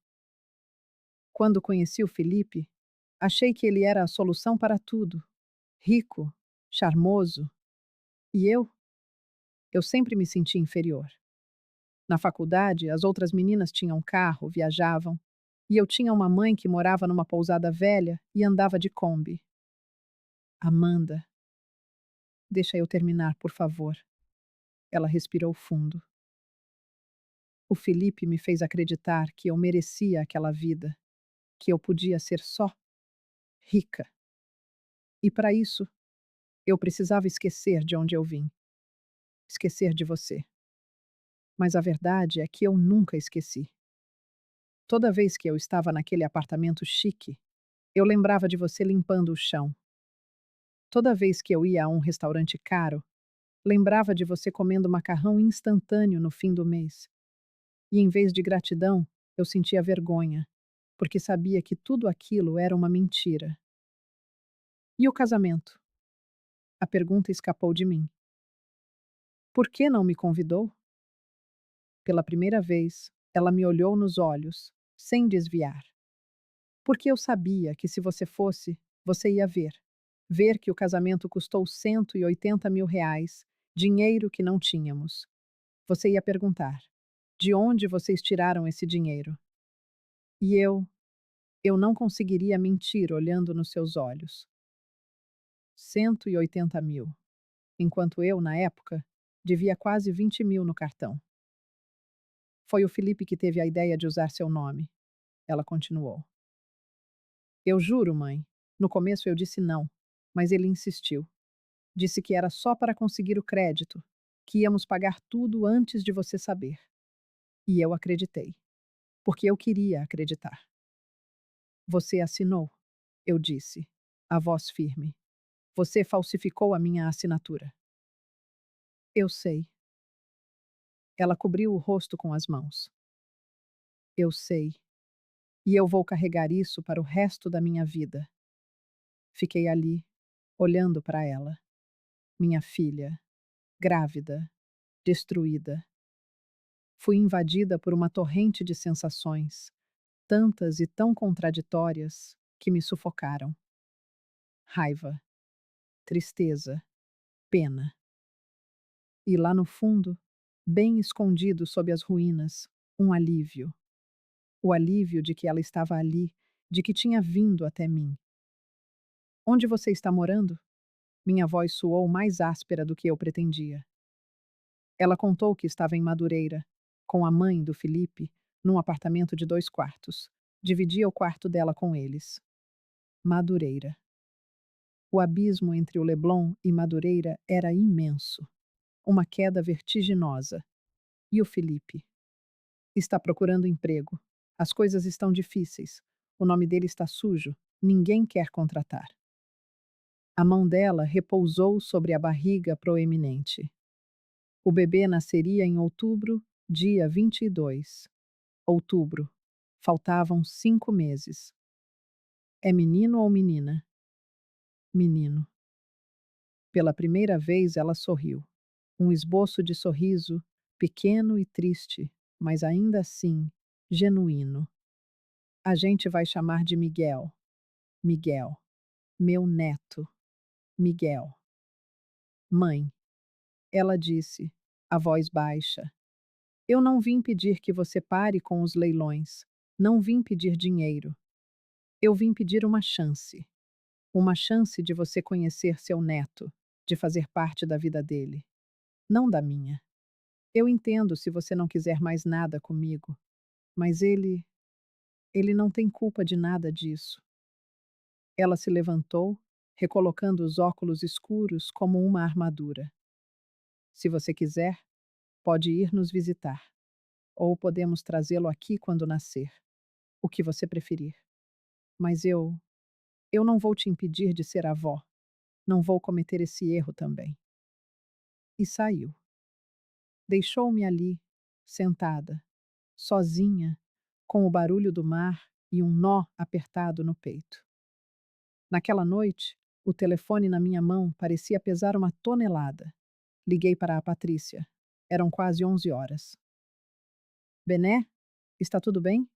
Quando conheci o Felipe, achei que ele era a solução para tudo. Rico, charmoso. E eu? Eu sempre me senti inferior. Na faculdade, as outras meninas tinham carro, viajavam, e eu tinha uma mãe que morava numa pousada velha e andava de Kombi. Amanda, deixa eu terminar, por favor. Ela respirou fundo. O Felipe me fez acreditar que eu merecia aquela vida, que eu podia ser só rica. E para isso, eu precisava esquecer de onde eu vim, esquecer de você. Mas a verdade é que eu nunca esqueci. Toda vez que eu estava naquele apartamento chique, eu lembrava de você limpando o chão. Toda vez que eu ia a um restaurante caro, lembrava de você comendo macarrão instantâneo no fim do mês. E em vez de gratidão, eu sentia vergonha, porque sabia que tudo aquilo era uma mentira. E o casamento? A pergunta escapou de mim. Por que não me convidou? Pela primeira vez, ela me olhou nos olhos, sem desviar. Porque eu sabia que se você fosse, você ia ver. Ver que o casamento custou 180 mil reais, dinheiro que não tínhamos. Você ia perguntar: de onde vocês tiraram esse dinheiro? E eu não conseguiria mentir olhando nos seus olhos. 180 mil. Enquanto eu, na época, devia quase 20 mil no cartão. Foi o Felipe que teve a ideia de usar seu nome. Ela continuou. Eu juro, mãe. No começo eu disse não, mas ele insistiu. Disse que era só para conseguir o crédito, que íamos pagar tudo antes de você saber. E eu acreditei, porque eu queria acreditar. Você assinou, eu disse, a voz firme. Você falsificou a minha assinatura. Eu sei. Ela cobriu o rosto com as mãos. Eu sei. E eu vou carregar isso para o resto da minha vida. Fiquei ali, olhando para ela. Minha filha, grávida, destruída. Fui invadida por uma torrente de sensações, tantas e tão contraditórias, que me sufocaram. Raiva, tristeza, pena. E lá no fundo, bem escondido sob as ruínas, um alívio. O alívio de que ela estava ali, de que tinha vindo até mim. Onde você está morando? Minha voz soou mais áspera do que eu pretendia. Ela contou que estava em Madureira, com a mãe do Felipe, num apartamento de 2 quartos. Dividia o quarto dela com eles. Madureira. O abismo entre o Leblon e Madureira era imenso. Uma queda vertiginosa. E o Felipe? Está procurando emprego. As coisas estão difíceis. O nome dele está sujo. Ninguém quer contratar. A mão dela repousou sobre a barriga proeminente. O bebê nasceria em outubro, dia 22. Outubro. Faltavam 5 meses. É menino ou menina? Menino. Pela primeira vez ela sorriu. Um esboço de sorriso, pequeno e triste, mas ainda assim genuíno. A gente vai chamar de Miguel. Miguel. Meu neto. Miguel. Mãe, ela disse, a voz baixa. Eu não vim pedir que você pare com os leilões. Não vim pedir dinheiro. Eu vim pedir uma chance. Uma chance de você conhecer seu neto, de fazer parte da vida dele, não da minha. Eu entendo se você não quiser mais nada comigo, mas ele não tem culpa de nada disso. Ela se levantou, recolocando os óculos escuros como uma armadura. Se você quiser, pode ir nos visitar, ou podemos trazê-lo aqui quando nascer, o que você preferir. Mas eu não vou te impedir de ser avó. Não vou cometer esse erro também. E saiu. Deixou-me ali, sentada, sozinha, com o barulho do mar e um nó apertado no peito. Naquela noite, o telefone na minha mão parecia pesar uma tonelada. Liguei para a Patrícia. Eram quase 11 horas. Bené, está tudo bem?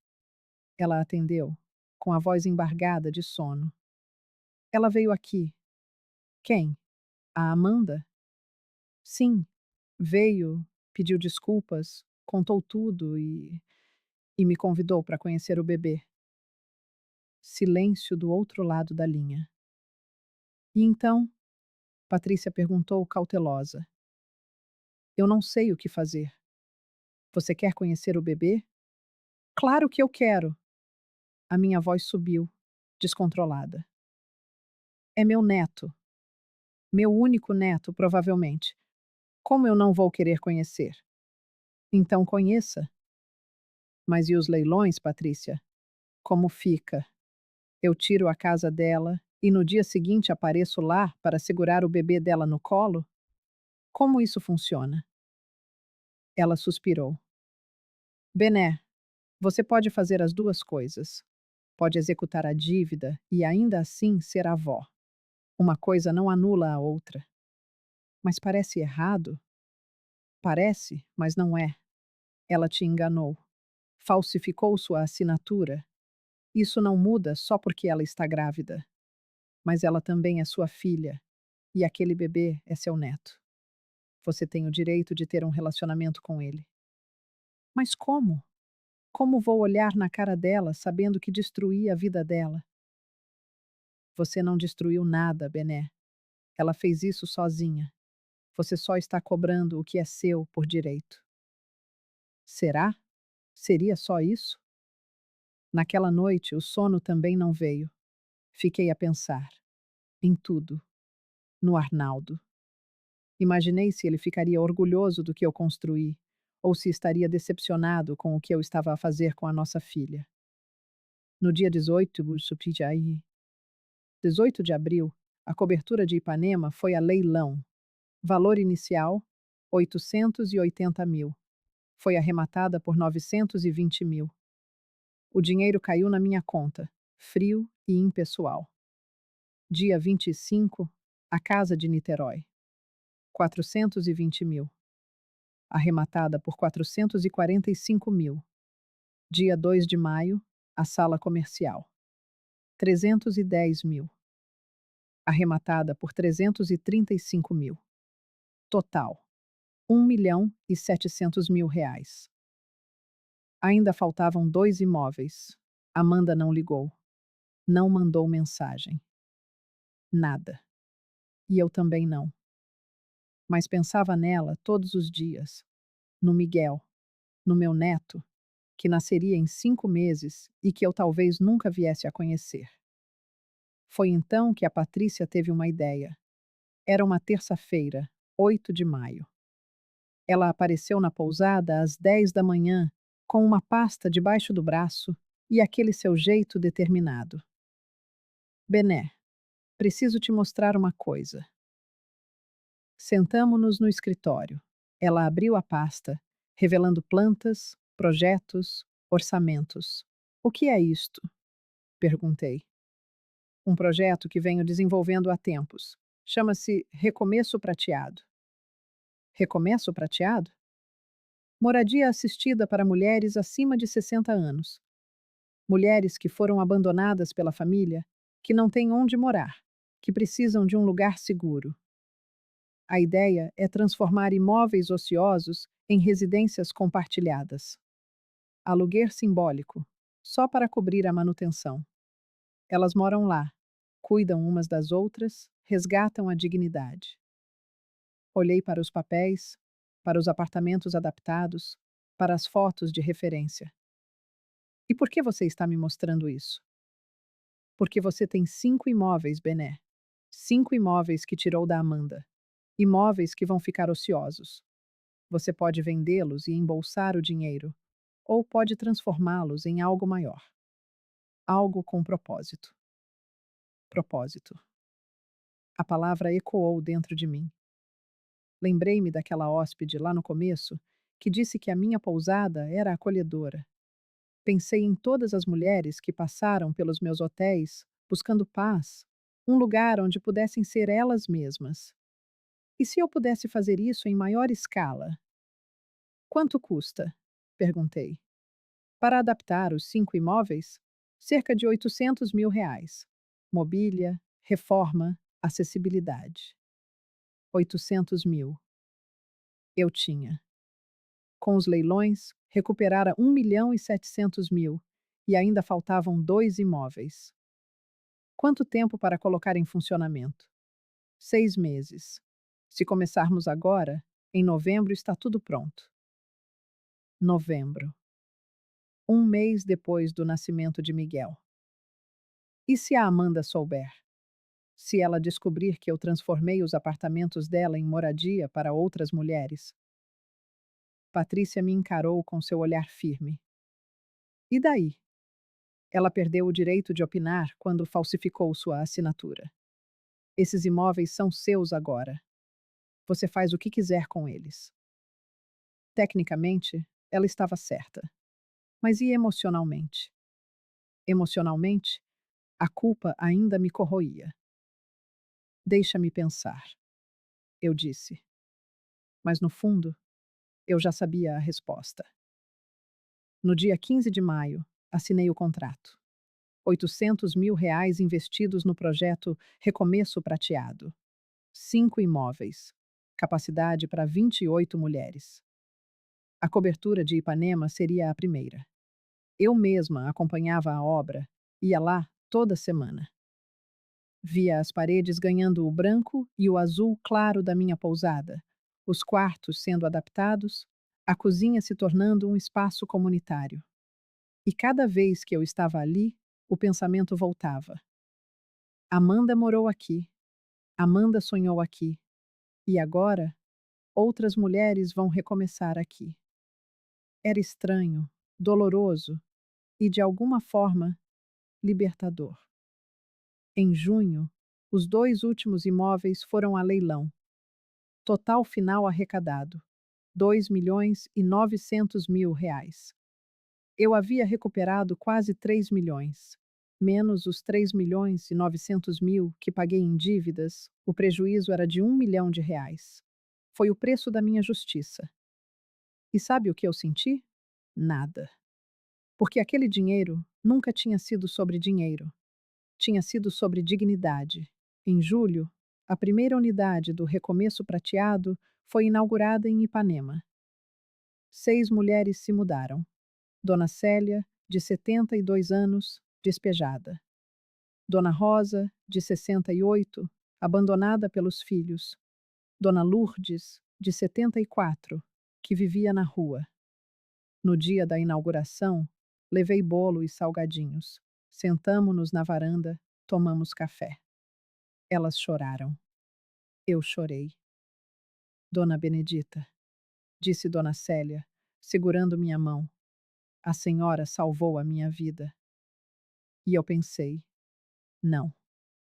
Ela atendeu, com a voz embargada de sono. Ela veio aqui. Quem? A Amanda? Sim, veio, pediu desculpas, contou tudo e me convidou para conhecer o bebê. Silêncio do outro lado da linha. E então? Patrícia perguntou cautelosa. Eu não sei o que fazer. Você quer conhecer o bebê? Claro que eu quero! A minha voz subiu, descontrolada. É meu neto. Meu único neto, provavelmente. Como eu não vou querer conhecer? Então conheça. Mas e os leilões, Patrícia? Como fica? Eu tiro a casa dela e no dia seguinte apareço lá para segurar o bebê dela no colo? Como isso funciona? Ela suspirou. Bené, você pode fazer as duas coisas. Pode executar a dívida e ainda assim ser avó. Uma coisa não anula a outra. Mas parece errado? Parece, mas não é. Ela te enganou. Falsificou sua assinatura. Isso não muda só porque ela está grávida. Mas ela também é sua filha. E aquele bebê é seu neto. Você tem o direito de ter um relacionamento com ele. Mas como? Como vou olhar na cara dela sabendo que destruí a vida dela? Você não destruiu nada, Bené. Ela fez isso sozinha. Você só está cobrando o que é seu por direito. Será? Seria só isso? Naquela noite, o sono também não veio. Fiquei a pensar. Em tudo. No Arnaldo. Imaginei se ele ficaria orgulhoso do que eu construí, ou se estaria decepcionado com o que eu estava a fazer com a nossa filha. No dia 18 de abril, a cobertura de Ipanema foi a leilão. Valor inicial, 880 mil. Foi arrematada por 920 mil. O dinheiro caiu na minha conta, frio e impessoal. Dia 25, a casa de Niterói. 420 mil. Arrematada por 445 mil. Dia 2 de maio, a sala comercial. 310 mil. Arrematada por 335 mil. Total, 1.700.000 reais. Ainda faltavam 2 imóveis. Amanda não ligou. Não mandou mensagem. Nada. E eu também não. Mas pensava nela todos os dias. No Miguel. No meu neto, que nasceria em 5 meses e que eu talvez nunca viesse a conhecer. Foi então que a Patrícia teve uma ideia. Era uma terça-feira, 8 de maio. Ela apareceu na pousada às 10 da manhã, com uma pasta debaixo do braço e aquele seu jeito determinado. Bené, preciso te mostrar uma coisa. Sentamo-nos no escritório. Ela abriu a pasta, revelando plantas, projetos, orçamentos. O que é isto? Perguntei. Um projeto que venho desenvolvendo há tempos. Chama-se Recomeço Prateado. Recomeço prateado? Moradia assistida para mulheres acima de 60 anos. Mulheres que foram abandonadas pela família, que não têm onde morar, que precisam de um lugar seguro. A ideia é transformar imóveis ociosos em residências compartilhadas. Aluguer simbólico, só para cobrir a manutenção. Elas moram lá, cuidam umas das outras, resgatam a dignidade. Olhei para os papéis, para os apartamentos adaptados, para as fotos de referência. E por que você está me mostrando isso? Porque você tem 5 imóveis, Bené. 5 imóveis que tirou da Amanda. Imóveis que vão ficar ociosos. Você pode vendê-los e embolsar o dinheiro, ou pode transformá-los em algo maior. Algo com propósito. Propósito. A palavra ecoou dentro de mim. Lembrei-me daquela hóspede lá no começo que disse que a minha pousada era acolhedora. Pensei em todas as mulheres que passaram pelos meus hotéis buscando paz, um lugar onde pudessem ser elas mesmas. E se eu pudesse fazer isso em maior escala? Quanto custa? Perguntei. Para adaptar os 5 imóveis? Cerca de R$ 800.000. Mobília, reforma, acessibilidade. 800 mil. Eu tinha. Com os leilões, recuperara 1.700.000 e ainda faltavam 2 imóveis. Quanto tempo para colocar em funcionamento? 6 meses. Se começarmos agora, em novembro está tudo pronto. Novembro. Um mês depois do nascimento de Miguel. E se a Amanda souber? Se ela descobrir que eu transformei os apartamentos dela em moradia para outras mulheres? Patrícia me encarou com seu olhar firme. E daí? Ela perdeu o direito de opinar quando falsificou sua assinatura. Esses imóveis são seus agora. Você faz o que quiser com eles. Tecnicamente, ela estava certa. Mas e emocionalmente? Emocionalmente, a culpa ainda me corroía. Deixa-me pensar, eu disse. Mas no fundo, eu já sabia a resposta. No dia 15 de maio, assinei o contrato. R$ 800.000 investidos no projeto Recomeço Prateado. 5 imóveis. Capacidade para 28 mulheres. A cobertura de Ipanema seria a primeira. Eu mesma acompanhava a obra, ia lá toda semana. Via as paredes ganhando o branco e o azul claro da minha pousada, os quartos sendo adaptados, a cozinha se tornando um espaço comunitário. E cada vez que eu estava ali, o pensamento voltava. Amanda morou aqui. Amanda sonhou aqui. E agora, outras mulheres vão recomeçar aqui. Era estranho, doloroso e, de alguma forma, libertador. Em junho, os 2 últimos imóveis foram a leilão. Total final arrecadado: R$ 2.900.000. Eu havia recuperado quase 3 milhões. Menos os 3.900.000 que paguei em dívidas, o prejuízo era de R$ 1 milhão. Foi o preço da minha justiça. E sabe o que eu senti? Nada. Porque aquele dinheiro nunca tinha sido sobre dinheiro. Tinha sido sobre dignidade. Em julho, a primeira unidade do Recomeço Prateado foi inaugurada em Ipanema. 6 mulheres se mudaram. Dona Célia, de 72 anos, despejada. Dona Rosa, de 68, abandonada pelos filhos. Dona Lourdes, de 74, que vivia na rua. No dia da inauguração, levei bolo e salgadinhos. Sentamo-nos na varanda, tomamos café. Elas choraram. Eu chorei. Dona Benedita, disse Dona Célia, segurando minha mão. A senhora salvou a minha vida. E eu pensei: não,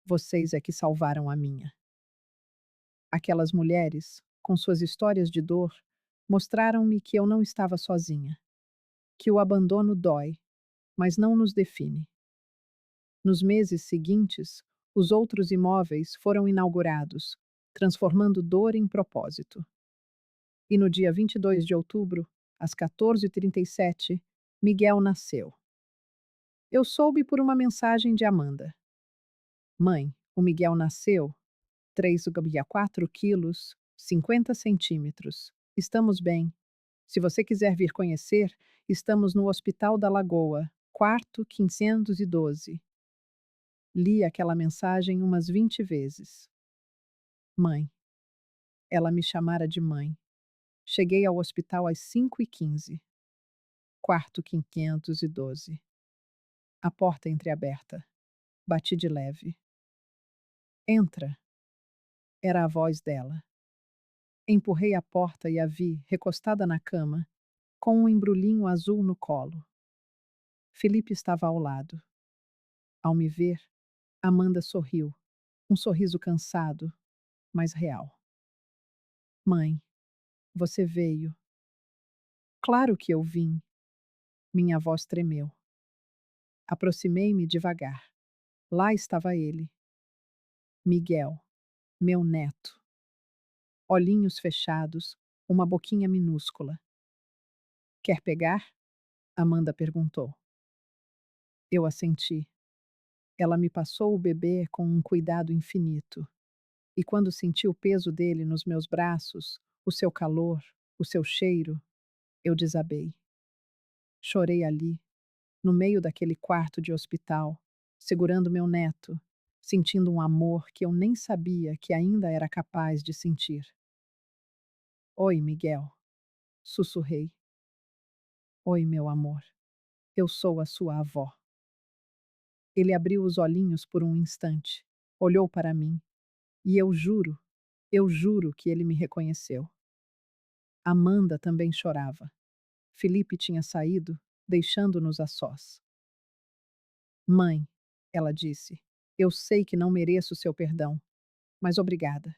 vocês é que salvaram a minha. Aquelas mulheres, com suas histórias de dor, mostraram-me que eu não estava sozinha. Que o abandono dói, mas não nos define. Nos meses seguintes, os outros imóveis foram inaugurados, transformando dor em propósito. E no dia 22 de outubro, às 14h37, Miguel nasceu. Eu soube por uma mensagem de Amanda. Mãe, o Miguel nasceu, 3,4 quilos, 50 centímetros. Estamos bem. Se você quiser vir conhecer, estamos no Hospital da Lagoa, quarto 512. Li aquela mensagem umas 20 vezes. Mãe. Ela me chamara de mãe. Cheguei ao hospital às 5h15. Quarto 512. A porta entreaberta. Bati de leve. Entra. Era a voz dela. Empurrei a porta e a vi, recostada na cama, com um embrulhinho azul no colo. Felipe estava ao lado. Ao me ver, Amanda sorriu. Um sorriso cansado, mas real. Mãe, você veio. Claro que eu vim. Minha voz tremeu. Aproximei-me devagar. Lá estava ele. Miguel, meu neto. Olhinhos fechados, uma boquinha minúscula. Quer pegar? Amanda perguntou. Eu assenti. Ela me passou o bebê com um cuidado infinito. E quando senti o peso dele nos meus braços, o seu calor, o seu cheiro, eu desabei. Chorei ali, no meio daquele quarto de hospital, segurando meu neto, sentindo um amor que eu nem sabia que ainda era capaz de sentir. Oi, Miguel, sussurrei. Oi, meu amor. Eu sou a sua avó. Ele abriu os olhinhos por um instante, olhou para mim, e eu juro que ele me reconheceu. Amanda também chorava. Felipe tinha saído, deixando-nos a sós. Mãe, ela disse, eu sei que não mereço seu perdão, mas obrigada.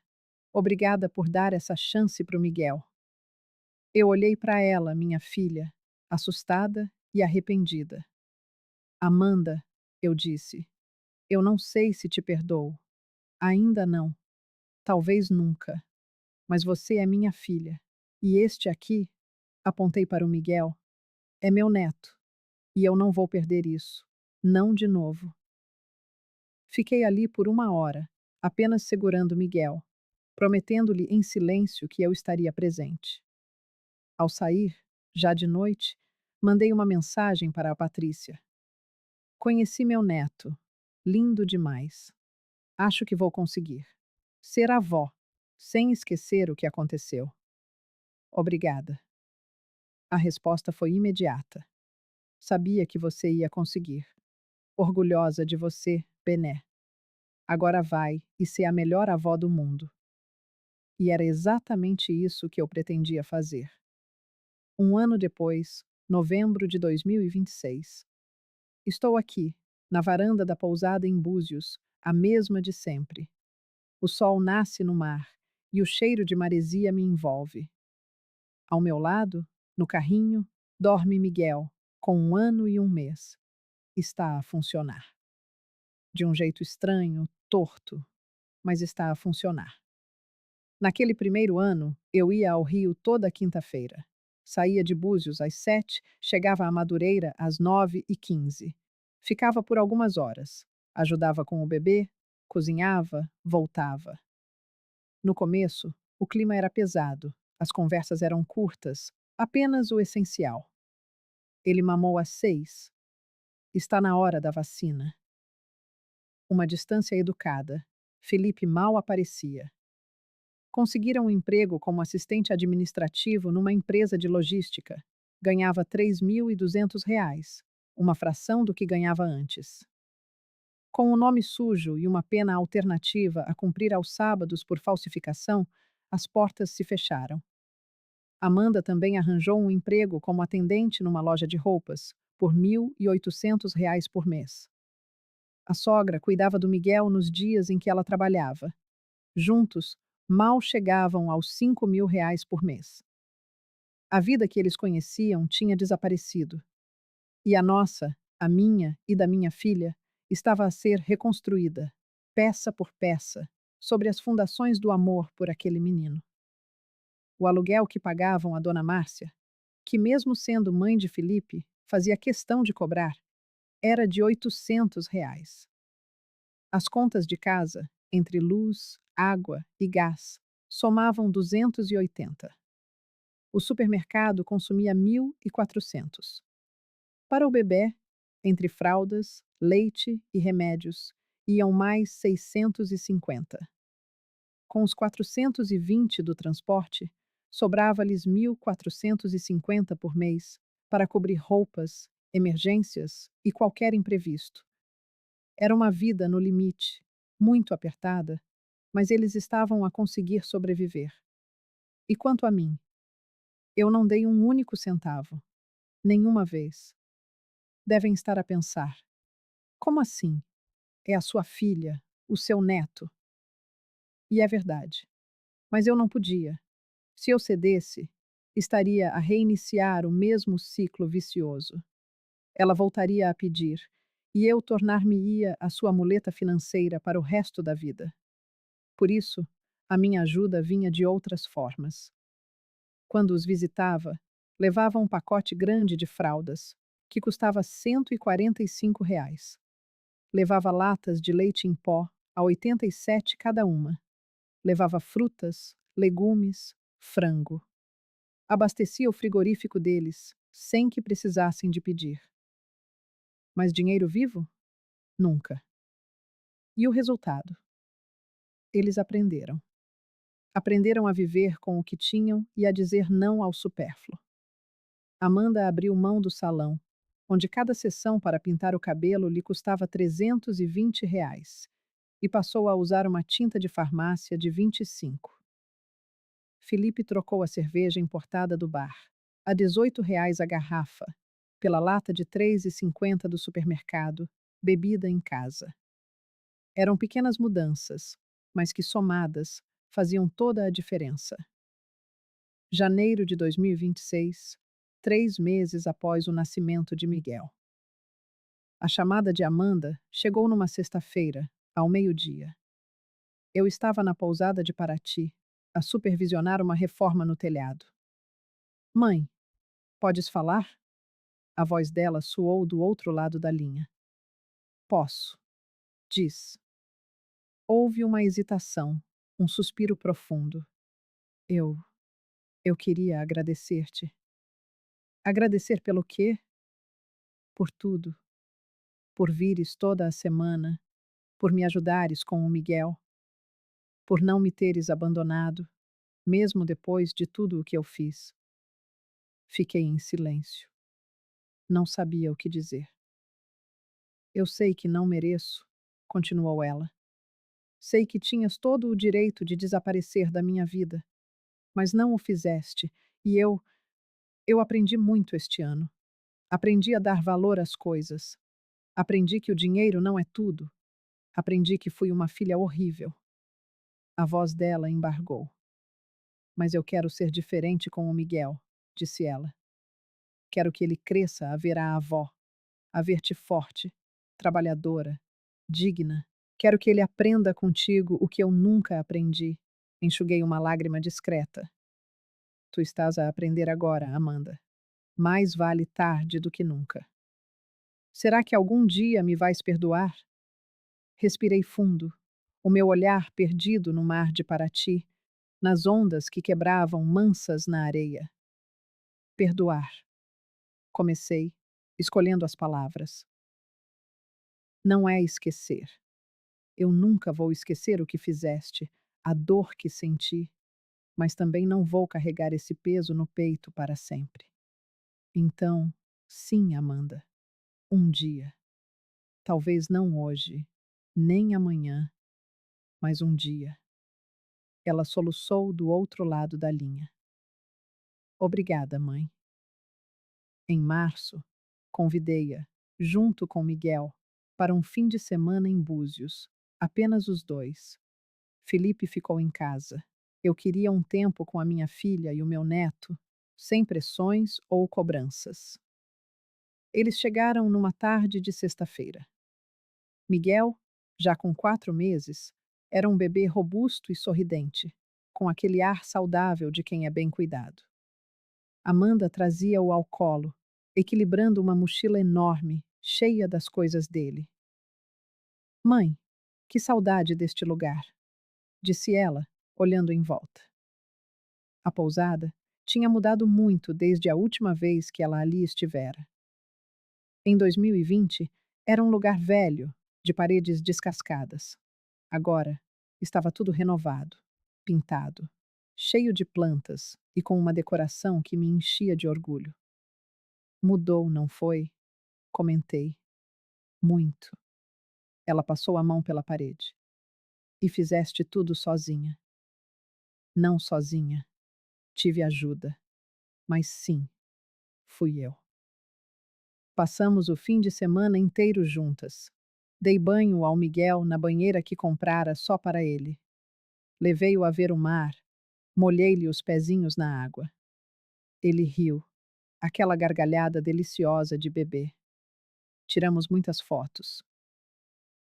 Obrigada por dar essa chance para o Miguel. Eu olhei para ela, minha filha, assustada e arrependida. Amanda, eu disse, eu não sei se te perdoo. Ainda não. Talvez nunca. Mas você é minha filha. E este aqui, apontei para o Miguel, é meu neto. E eu não vou perder isso. Não de novo. Fiquei ali por 1 hora, apenas segurando Miguel, prometendo-lhe em silêncio que eu estaria presente. Ao sair, já de noite, mandei uma mensagem para a Patrícia. Conheci meu neto. Lindo demais. Acho que vou conseguir. Ser avó, sem esquecer o que aconteceu. Obrigada. A resposta foi imediata. Sabia que você ia conseguir. Orgulhosa de você, Bené. Agora vai e ser a melhor avó do mundo. E era exatamente isso que eu pretendia fazer. 1 ano depois, novembro de 2026. Estou aqui, na varanda da pousada em Búzios, a mesma de sempre. O sol nasce no mar e o cheiro de maresia me envolve. Ao meu lado, no carrinho, dorme Miguel, com 1 ano e 1 mês. Está a funcionar. De um jeito estranho, torto, mas está a funcionar. Naquele primeiro ano, eu ia ao Rio toda quinta-feira. Saía de Búzios às 7, chegava a Madureira às 9h15. Ficava por algumas horas. Ajudava com o bebê, cozinhava, voltava. No começo, o clima era pesado, as conversas eram curtas, apenas o essencial. Ele mamou às 6. Está na hora da vacina. Uma distância educada. Felipe mal aparecia. Conseguira um emprego como assistente administrativo numa empresa de logística. Ganhava R$ 3.200, uma fração do que ganhava antes. Com um nome sujo e uma pena alternativa a cumprir aos sábados por falsificação, as portas se fecharam. Amanda também arranjou um emprego como atendente numa loja de roupas, por R$ 1.800 por mês. A sogra cuidava do Miguel nos dias em que ela trabalhava. Juntos, mal chegavam aos R$ 5.000 por mês. A vida que eles conheciam tinha desaparecido. E a nossa, a minha e da minha filha, estava a ser reconstruída, peça por peça, sobre as fundações do amor por aquele menino. O aluguel que pagavam a dona Márcia, que mesmo sendo mãe de Felipe, fazia questão de cobrar, era de R$ 800. As contas de casa, entre luz, água e gás, somavam 280. O supermercado consumia 1.400. Para o bebê, entre fraldas, leite e remédios, iam mais 650. Com os 420 do transporte, sobrava-lhes 1.450 por mês para cobrir roupas, emergências e qualquer imprevisto. Era uma vida no limite, muito apertada, mas eles estavam a conseguir sobreviver. E quanto a mim, eu não dei um único centavo, nenhuma vez. Devem estar a pensar: como assim? É a sua filha, o seu neto. E é verdade. Mas eu não podia. Se eu cedesse, estaria a reiniciar o mesmo ciclo vicioso. Ela voltaria a pedir, e eu tornar-me-ia a sua muleta financeira para o resto da vida. Por isso, a minha ajuda vinha de outras formas. Quando os visitava, levava um pacote grande de fraldas, que custava R$ 145. Levava latas de leite em pó a 87 cada uma. Levava frutas, legumes, frango. Abastecia o frigorífico deles, sem que precisassem de pedir. Mas dinheiro vivo? Nunca. E o resultado? Eles aprenderam. Aprenderam a viver com o que tinham e a dizer não ao supérfluo. Amanda abriu mão do salão, onde cada sessão para pintar o cabelo lhe custava R$ 320, e passou a usar uma tinta de farmácia de 25. Felipe trocou a cerveja importada do bar, a R$ 18 a garrafa, pela lata de R$ 3,50 do supermercado, bebida em casa. Eram pequenas mudanças, mas que somadas faziam toda a diferença. Janeiro de 2026, 3 meses após o nascimento de Miguel. A chamada de Amanda chegou numa sexta-feira, ao meio-dia. Eu estava na pousada de Paraty, a supervisionar uma reforma no telhado. Mãe, podes falar? A voz dela soou do outro lado da linha. Posso, diz. Houve uma hesitação, um suspiro profundo. Eu. Eu queria agradecer-te. Agradecer pelo quê? Por tudo. Por vires toda a semana, por me ajudares com o Miguel, por não me teres abandonado, mesmo depois de tudo o que eu fiz. Fiquei em silêncio. Não sabia o que dizer. Eu sei que não mereço, continuou ela. Sei que tinhas todo o direito de desaparecer da minha vida, mas não o fizeste, e eu aprendi muito este ano. Aprendi a dar valor às coisas. Aprendi que o dinheiro não é tudo. Aprendi que fui uma filha horrível. A voz dela embargou. Mas eu quero ser diferente com o Miguel, disse ela. Quero que ele cresça a ver a avó, a ver-te forte, trabalhadora, digna. Quero que ele aprenda contigo o que eu nunca aprendi. Enxuguei uma lágrima discreta. Tu estás a aprender agora, Amanda. Mais vale tarde do que nunca. Será que algum dia me vais perdoar? Respirei fundo, o meu olhar perdido no mar de Paraty, nas ondas que quebravam mansas na areia. Perdoar. Comecei, escolhendo as palavras. Não é esquecer. Eu nunca vou esquecer o que fizeste, a dor que senti, mas também não vou carregar esse peso no peito para sempre. Então, sim, Amanda, um dia. Talvez não hoje, nem amanhã, mas um dia. Ela soluçou do outro lado da linha. Obrigada, mãe. Em março, convidei-a, junto com Miguel, para um fim de semana em Búzios, apenas os dois. Felipe ficou em casa. Eu queria um tempo com a minha filha e o meu neto, sem pressões ou cobranças. Eles chegaram numa tarde de sexta-feira. Miguel, já com 4 meses, era um bebê robusto e sorridente. com aquele ar saudável de quem é bem cuidado. Amanda trazia-o ao colo, equilibrando uma mochila enorme, cheia das coisas dele. Mãe, que saudade deste lugar, disse ela, olhando em volta. A pousada tinha mudado muito desde a última vez que ela ali estivera. Em 2020, era um lugar velho, de paredes descascadas. Agora, estava tudo renovado, pintado, cheio de plantas e com uma decoração que me enchia de orgulho. Mudou, não foi? Comentei. Muito. Ela passou a mão pela parede. E fizeste tudo sozinha. Não sozinha. Tive ajuda. Mas sim, fui eu. Passamos o fim de semana inteiro juntas. Dei banho ao Miguel na banheira que comprara só para ele. Levei-o a ver o mar, molhei-lhe os pezinhos na água. Ele riu, aquela gargalhada deliciosa de bebê. Tiramos muitas fotos.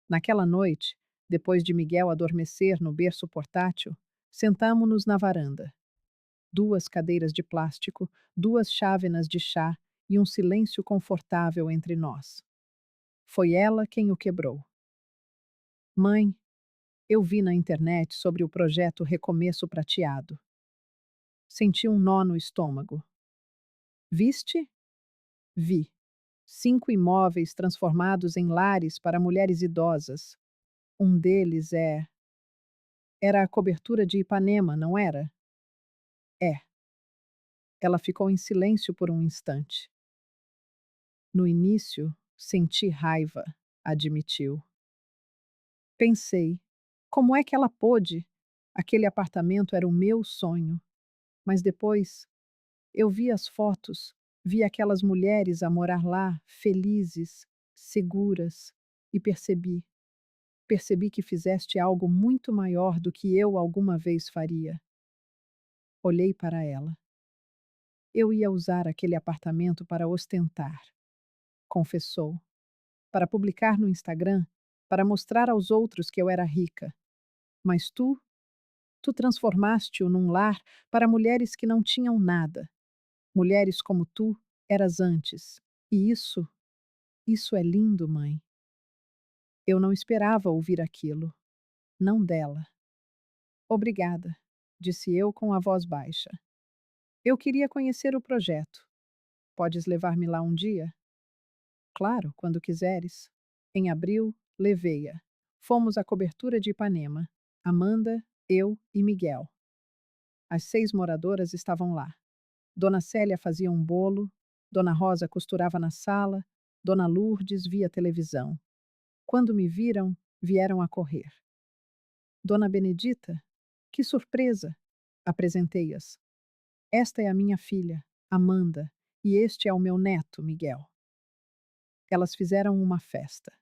Naquela noite, depois de Miguel adormecer no berço portátil, sentamo-nos na varanda. Duas cadeiras de plástico, duas chávenas de chá e um silêncio confortável entre nós. Foi ela quem o quebrou. Mãe, eu vi na internet sobre o projeto Recomeço Prateado. Senti um nó no estômago. Viste? Vi. 5 imóveis transformados em lares para mulheres idosas. Um deles era a cobertura de Ipanema, não era? É. Ela ficou em silêncio por um instante. No início, senti raiva, admitiu. Pensei, como é que ela pôde? Aquele apartamento era o meu sonho. Mas depois, eu vi as fotos, vi aquelas mulheres a morar lá, felizes, seguras, e percebi que fizeste algo muito maior do que eu alguma vez faria. Olhei para ela. Eu ia usar aquele apartamento para ostentar, confessou, para publicar no Instagram, para mostrar aos outros que eu era rica. Mas tu transformaste-o num lar para mulheres que não tinham nada. Mulheres como tu eras antes. E isso é lindo, mãe. Eu não esperava ouvir aquilo. Não dela. Obrigada, disse eu com a voz baixa. Eu queria conhecer o projeto. Podes levar-me lá um dia? Claro, quando quiseres. Em abril, levei-a. Fomos à cobertura de Ipanema. Amanda, eu e Miguel. As 6 moradoras estavam lá. Dona Célia fazia um bolo, Dona Rosa costurava na sala, Dona Lourdes via televisão. Quando me viram, vieram a correr. Dona Benedita? Que surpresa! Apresentei-as. Esta é a minha filha, Amanda, e este é o meu neto, Miguel. Elas fizeram uma festa.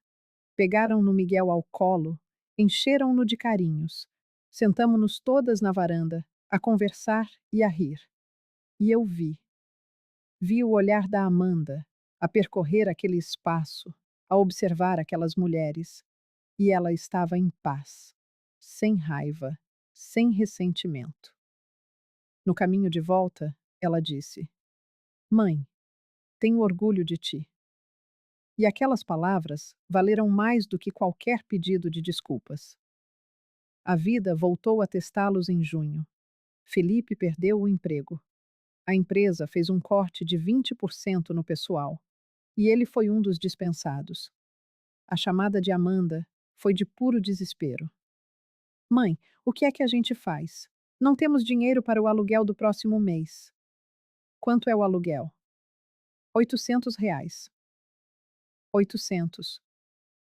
Pegaram no Miguel ao colo, encheram-no de carinhos. Sentamo-nos todas na varanda, a conversar e a rir. E eu vi o olhar da Amanda, a percorrer aquele espaço, a observar aquelas mulheres. E ela estava em paz, sem raiva, sem ressentimento. No caminho de volta, ela disse: Mãe, tenho orgulho de ti. E aquelas palavras valeram mais do que qualquer pedido de desculpas. A vida voltou a testá-los em junho. Felipe perdeu o emprego. A empresa fez um corte de 20% no pessoal, e ele foi um dos dispensados. A chamada de Amanda foi de puro desespero. Mãe, o que é que a gente faz? Não temos dinheiro para o aluguel do próximo mês. Quanto é o aluguel? R$ 800. 800.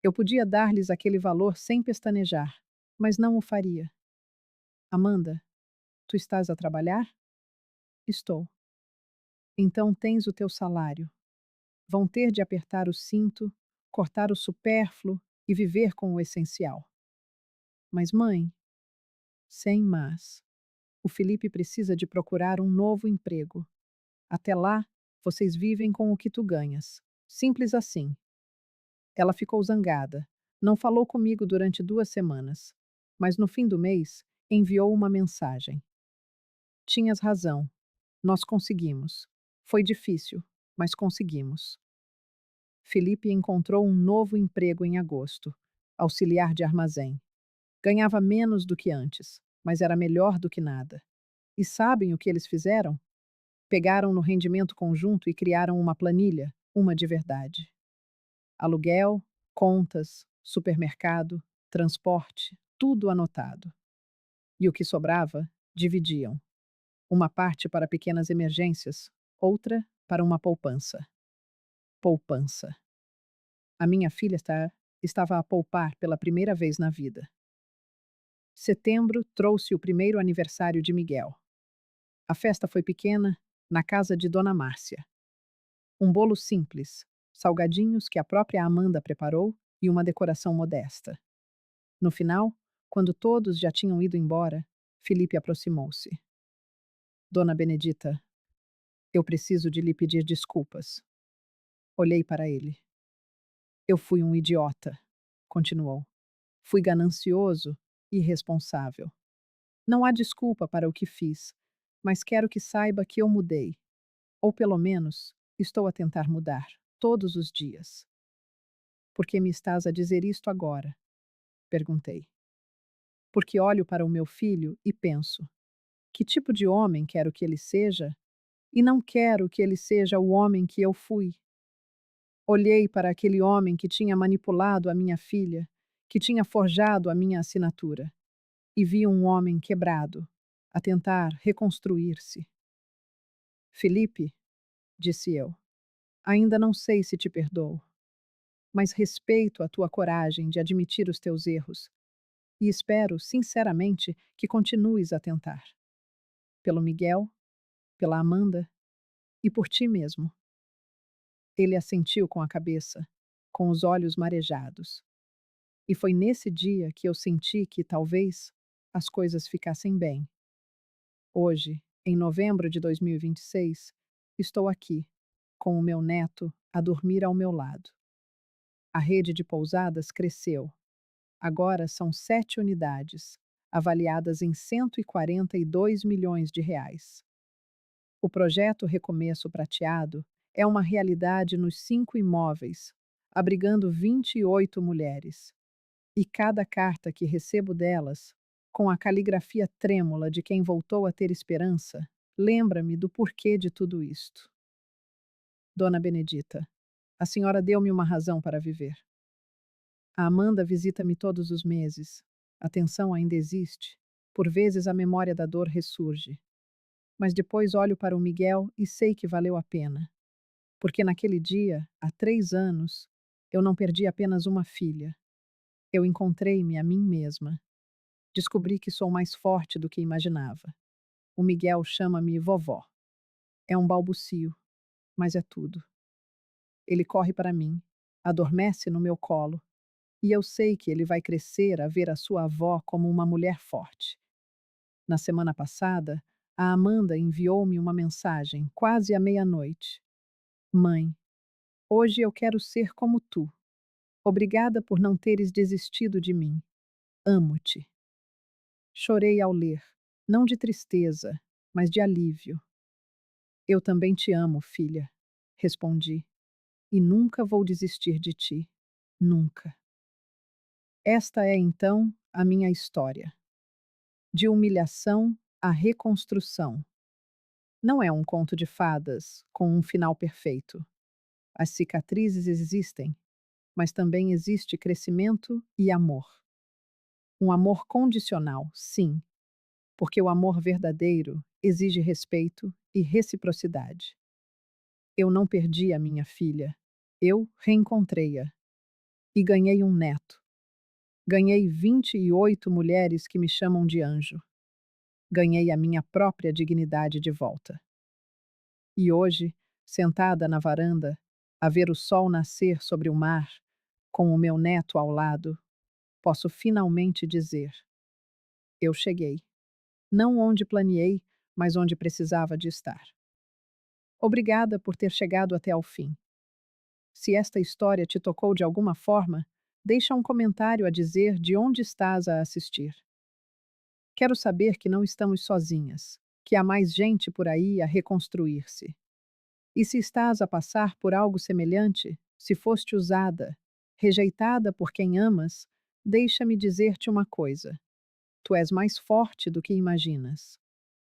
Eu podia dar-lhes aquele valor sem pestanejar, mas não o faria. Amanda, tu estás a trabalhar? Estou. Então tens o teu salário. Vão ter de apertar o cinto, cortar o supérfluo e viver com o essencial. Mas, mãe, sem mas. O Felipe precisa de procurar um novo emprego. Até lá, vocês vivem com o que tu ganhas. Simples assim. Ela ficou zangada. Não falou comigo durante 2 semanas. Mas no fim do mês, Enviou uma mensagem. Tinhas razão. Nós conseguimos. Foi difícil, mas conseguimos. Felipe encontrou um novo emprego em agosto, auxiliar de armazém. Ganhava menos do que antes, mas era melhor do que nada. E sabem o que eles fizeram? Pegaram no rendimento conjunto e criaram uma planilha, uma de verdade. Aluguel, contas, supermercado, transporte, tudo anotado. E o que sobrava, dividiam. Uma parte para pequenas emergências, outra para uma poupança. Poupança. A minha filha estava a poupar pela primeira vez na vida. Setembro trouxe o primeiro aniversário de Miguel. A festa foi pequena, na casa de Dona Márcia. Um bolo simples, salgadinhos que a própria Amanda preparou e uma decoração modesta. No final, quando todos já tinham ido embora, Felipe aproximou-se. Dona Benedita, eu preciso de lhe pedir desculpas. Olhei para ele. Eu fui um idiota, continuou. Fui ganancioso e irresponsável. Não há desculpa para o que fiz, mas quero que saiba que eu mudei. Ou pelo menos, estou a tentar mudar, todos os dias. Por que me estás a dizer isto agora? Perguntei. Porque olho para o meu filho e penso: que tipo de homem quero que ele seja? E não quero que ele seja o homem que eu fui. Olhei para aquele homem que tinha manipulado a minha filha, que tinha forjado a minha assinatura, e vi um homem quebrado, a tentar reconstruir-se. Felipe, disse eu, ainda não sei se te perdoo, mas respeito a tua coragem de admitir os teus erros e espero, sinceramente, que continues a tentar. Pelo Miguel, pela Amanda e por ti mesmo. Ele assentiu com a cabeça, com os olhos marejados. E foi nesse dia que eu senti que, talvez, as coisas ficassem bem. Hoje, em novembro de 2026, estou aqui, com o meu neto a dormir ao meu lado. A rede de pousadas cresceu. Agora são 7 unidades, avaliadas em 142 milhões de reais. O projeto Recomeço Prateado é uma realidade nos 5 imóveis, abrigando 28 mulheres. E cada carta que recebo delas, com a caligrafia trêmula de quem voltou a ter esperança, lembra-me do porquê de tudo isto. Dona Benedita, a senhora deu-me uma razão para viver. A Amanda visita-me todos os meses. A tensão ainda existe. Por vezes a memória da dor ressurge. Mas depois olho para o Miguel e sei que valeu a pena. Porque naquele dia, há 3 anos, eu não perdi apenas uma filha. Eu encontrei-me a mim mesma. Descobri que sou mais forte do que imaginava. O Miguel chama-me vovó. É um balbucio, mas é tudo. Ele corre para mim, adormece no meu colo, e eu sei que ele vai crescer a ver a sua avó como uma mulher forte. Na semana passada, a Amanda enviou-me uma mensagem, quase à meia-noite. Mãe, hoje eu quero ser como tu. Obrigada por não teres desistido de mim. Amo-te. Chorei ao ler, não de tristeza, mas de alívio. Eu também te amo, filha, respondi, e nunca vou desistir de ti. Nunca. Esta é então a minha história. De humilhação à reconstrução. Não é um conto de fadas com um final perfeito. As cicatrizes existem, mas também existe crescimento e amor. Um amor condicional, sim, porque o amor verdadeiro exige respeito e reciprocidade. Eu não perdi a minha filha, eu reencontrei-a e ganhei um neto. Ganhei 28 mulheres que me chamam de anjo. Ganhei a minha própria dignidade de volta. E hoje, sentada na varanda, a ver o sol nascer sobre o mar, com o meu neto ao lado, posso finalmente dizer: eu cheguei. Não onde planeei, mas onde precisava de estar. Obrigada por ter chegado até ao fim. Se esta história te tocou de alguma forma, deixa um comentário a dizer de onde estás a assistir. Quero saber que não estamos sozinhas, que há mais gente por aí a reconstruir-se. E se estás a passar por algo semelhante, se foste usada, rejeitada por quem amas, deixa-me dizer-te uma coisa: tu és mais forte do que imaginas.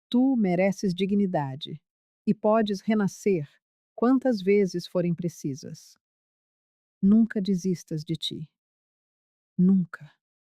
Tu mereces dignidade e podes renascer quantas vezes forem precisas. Nunca desistas de ti. Nunca.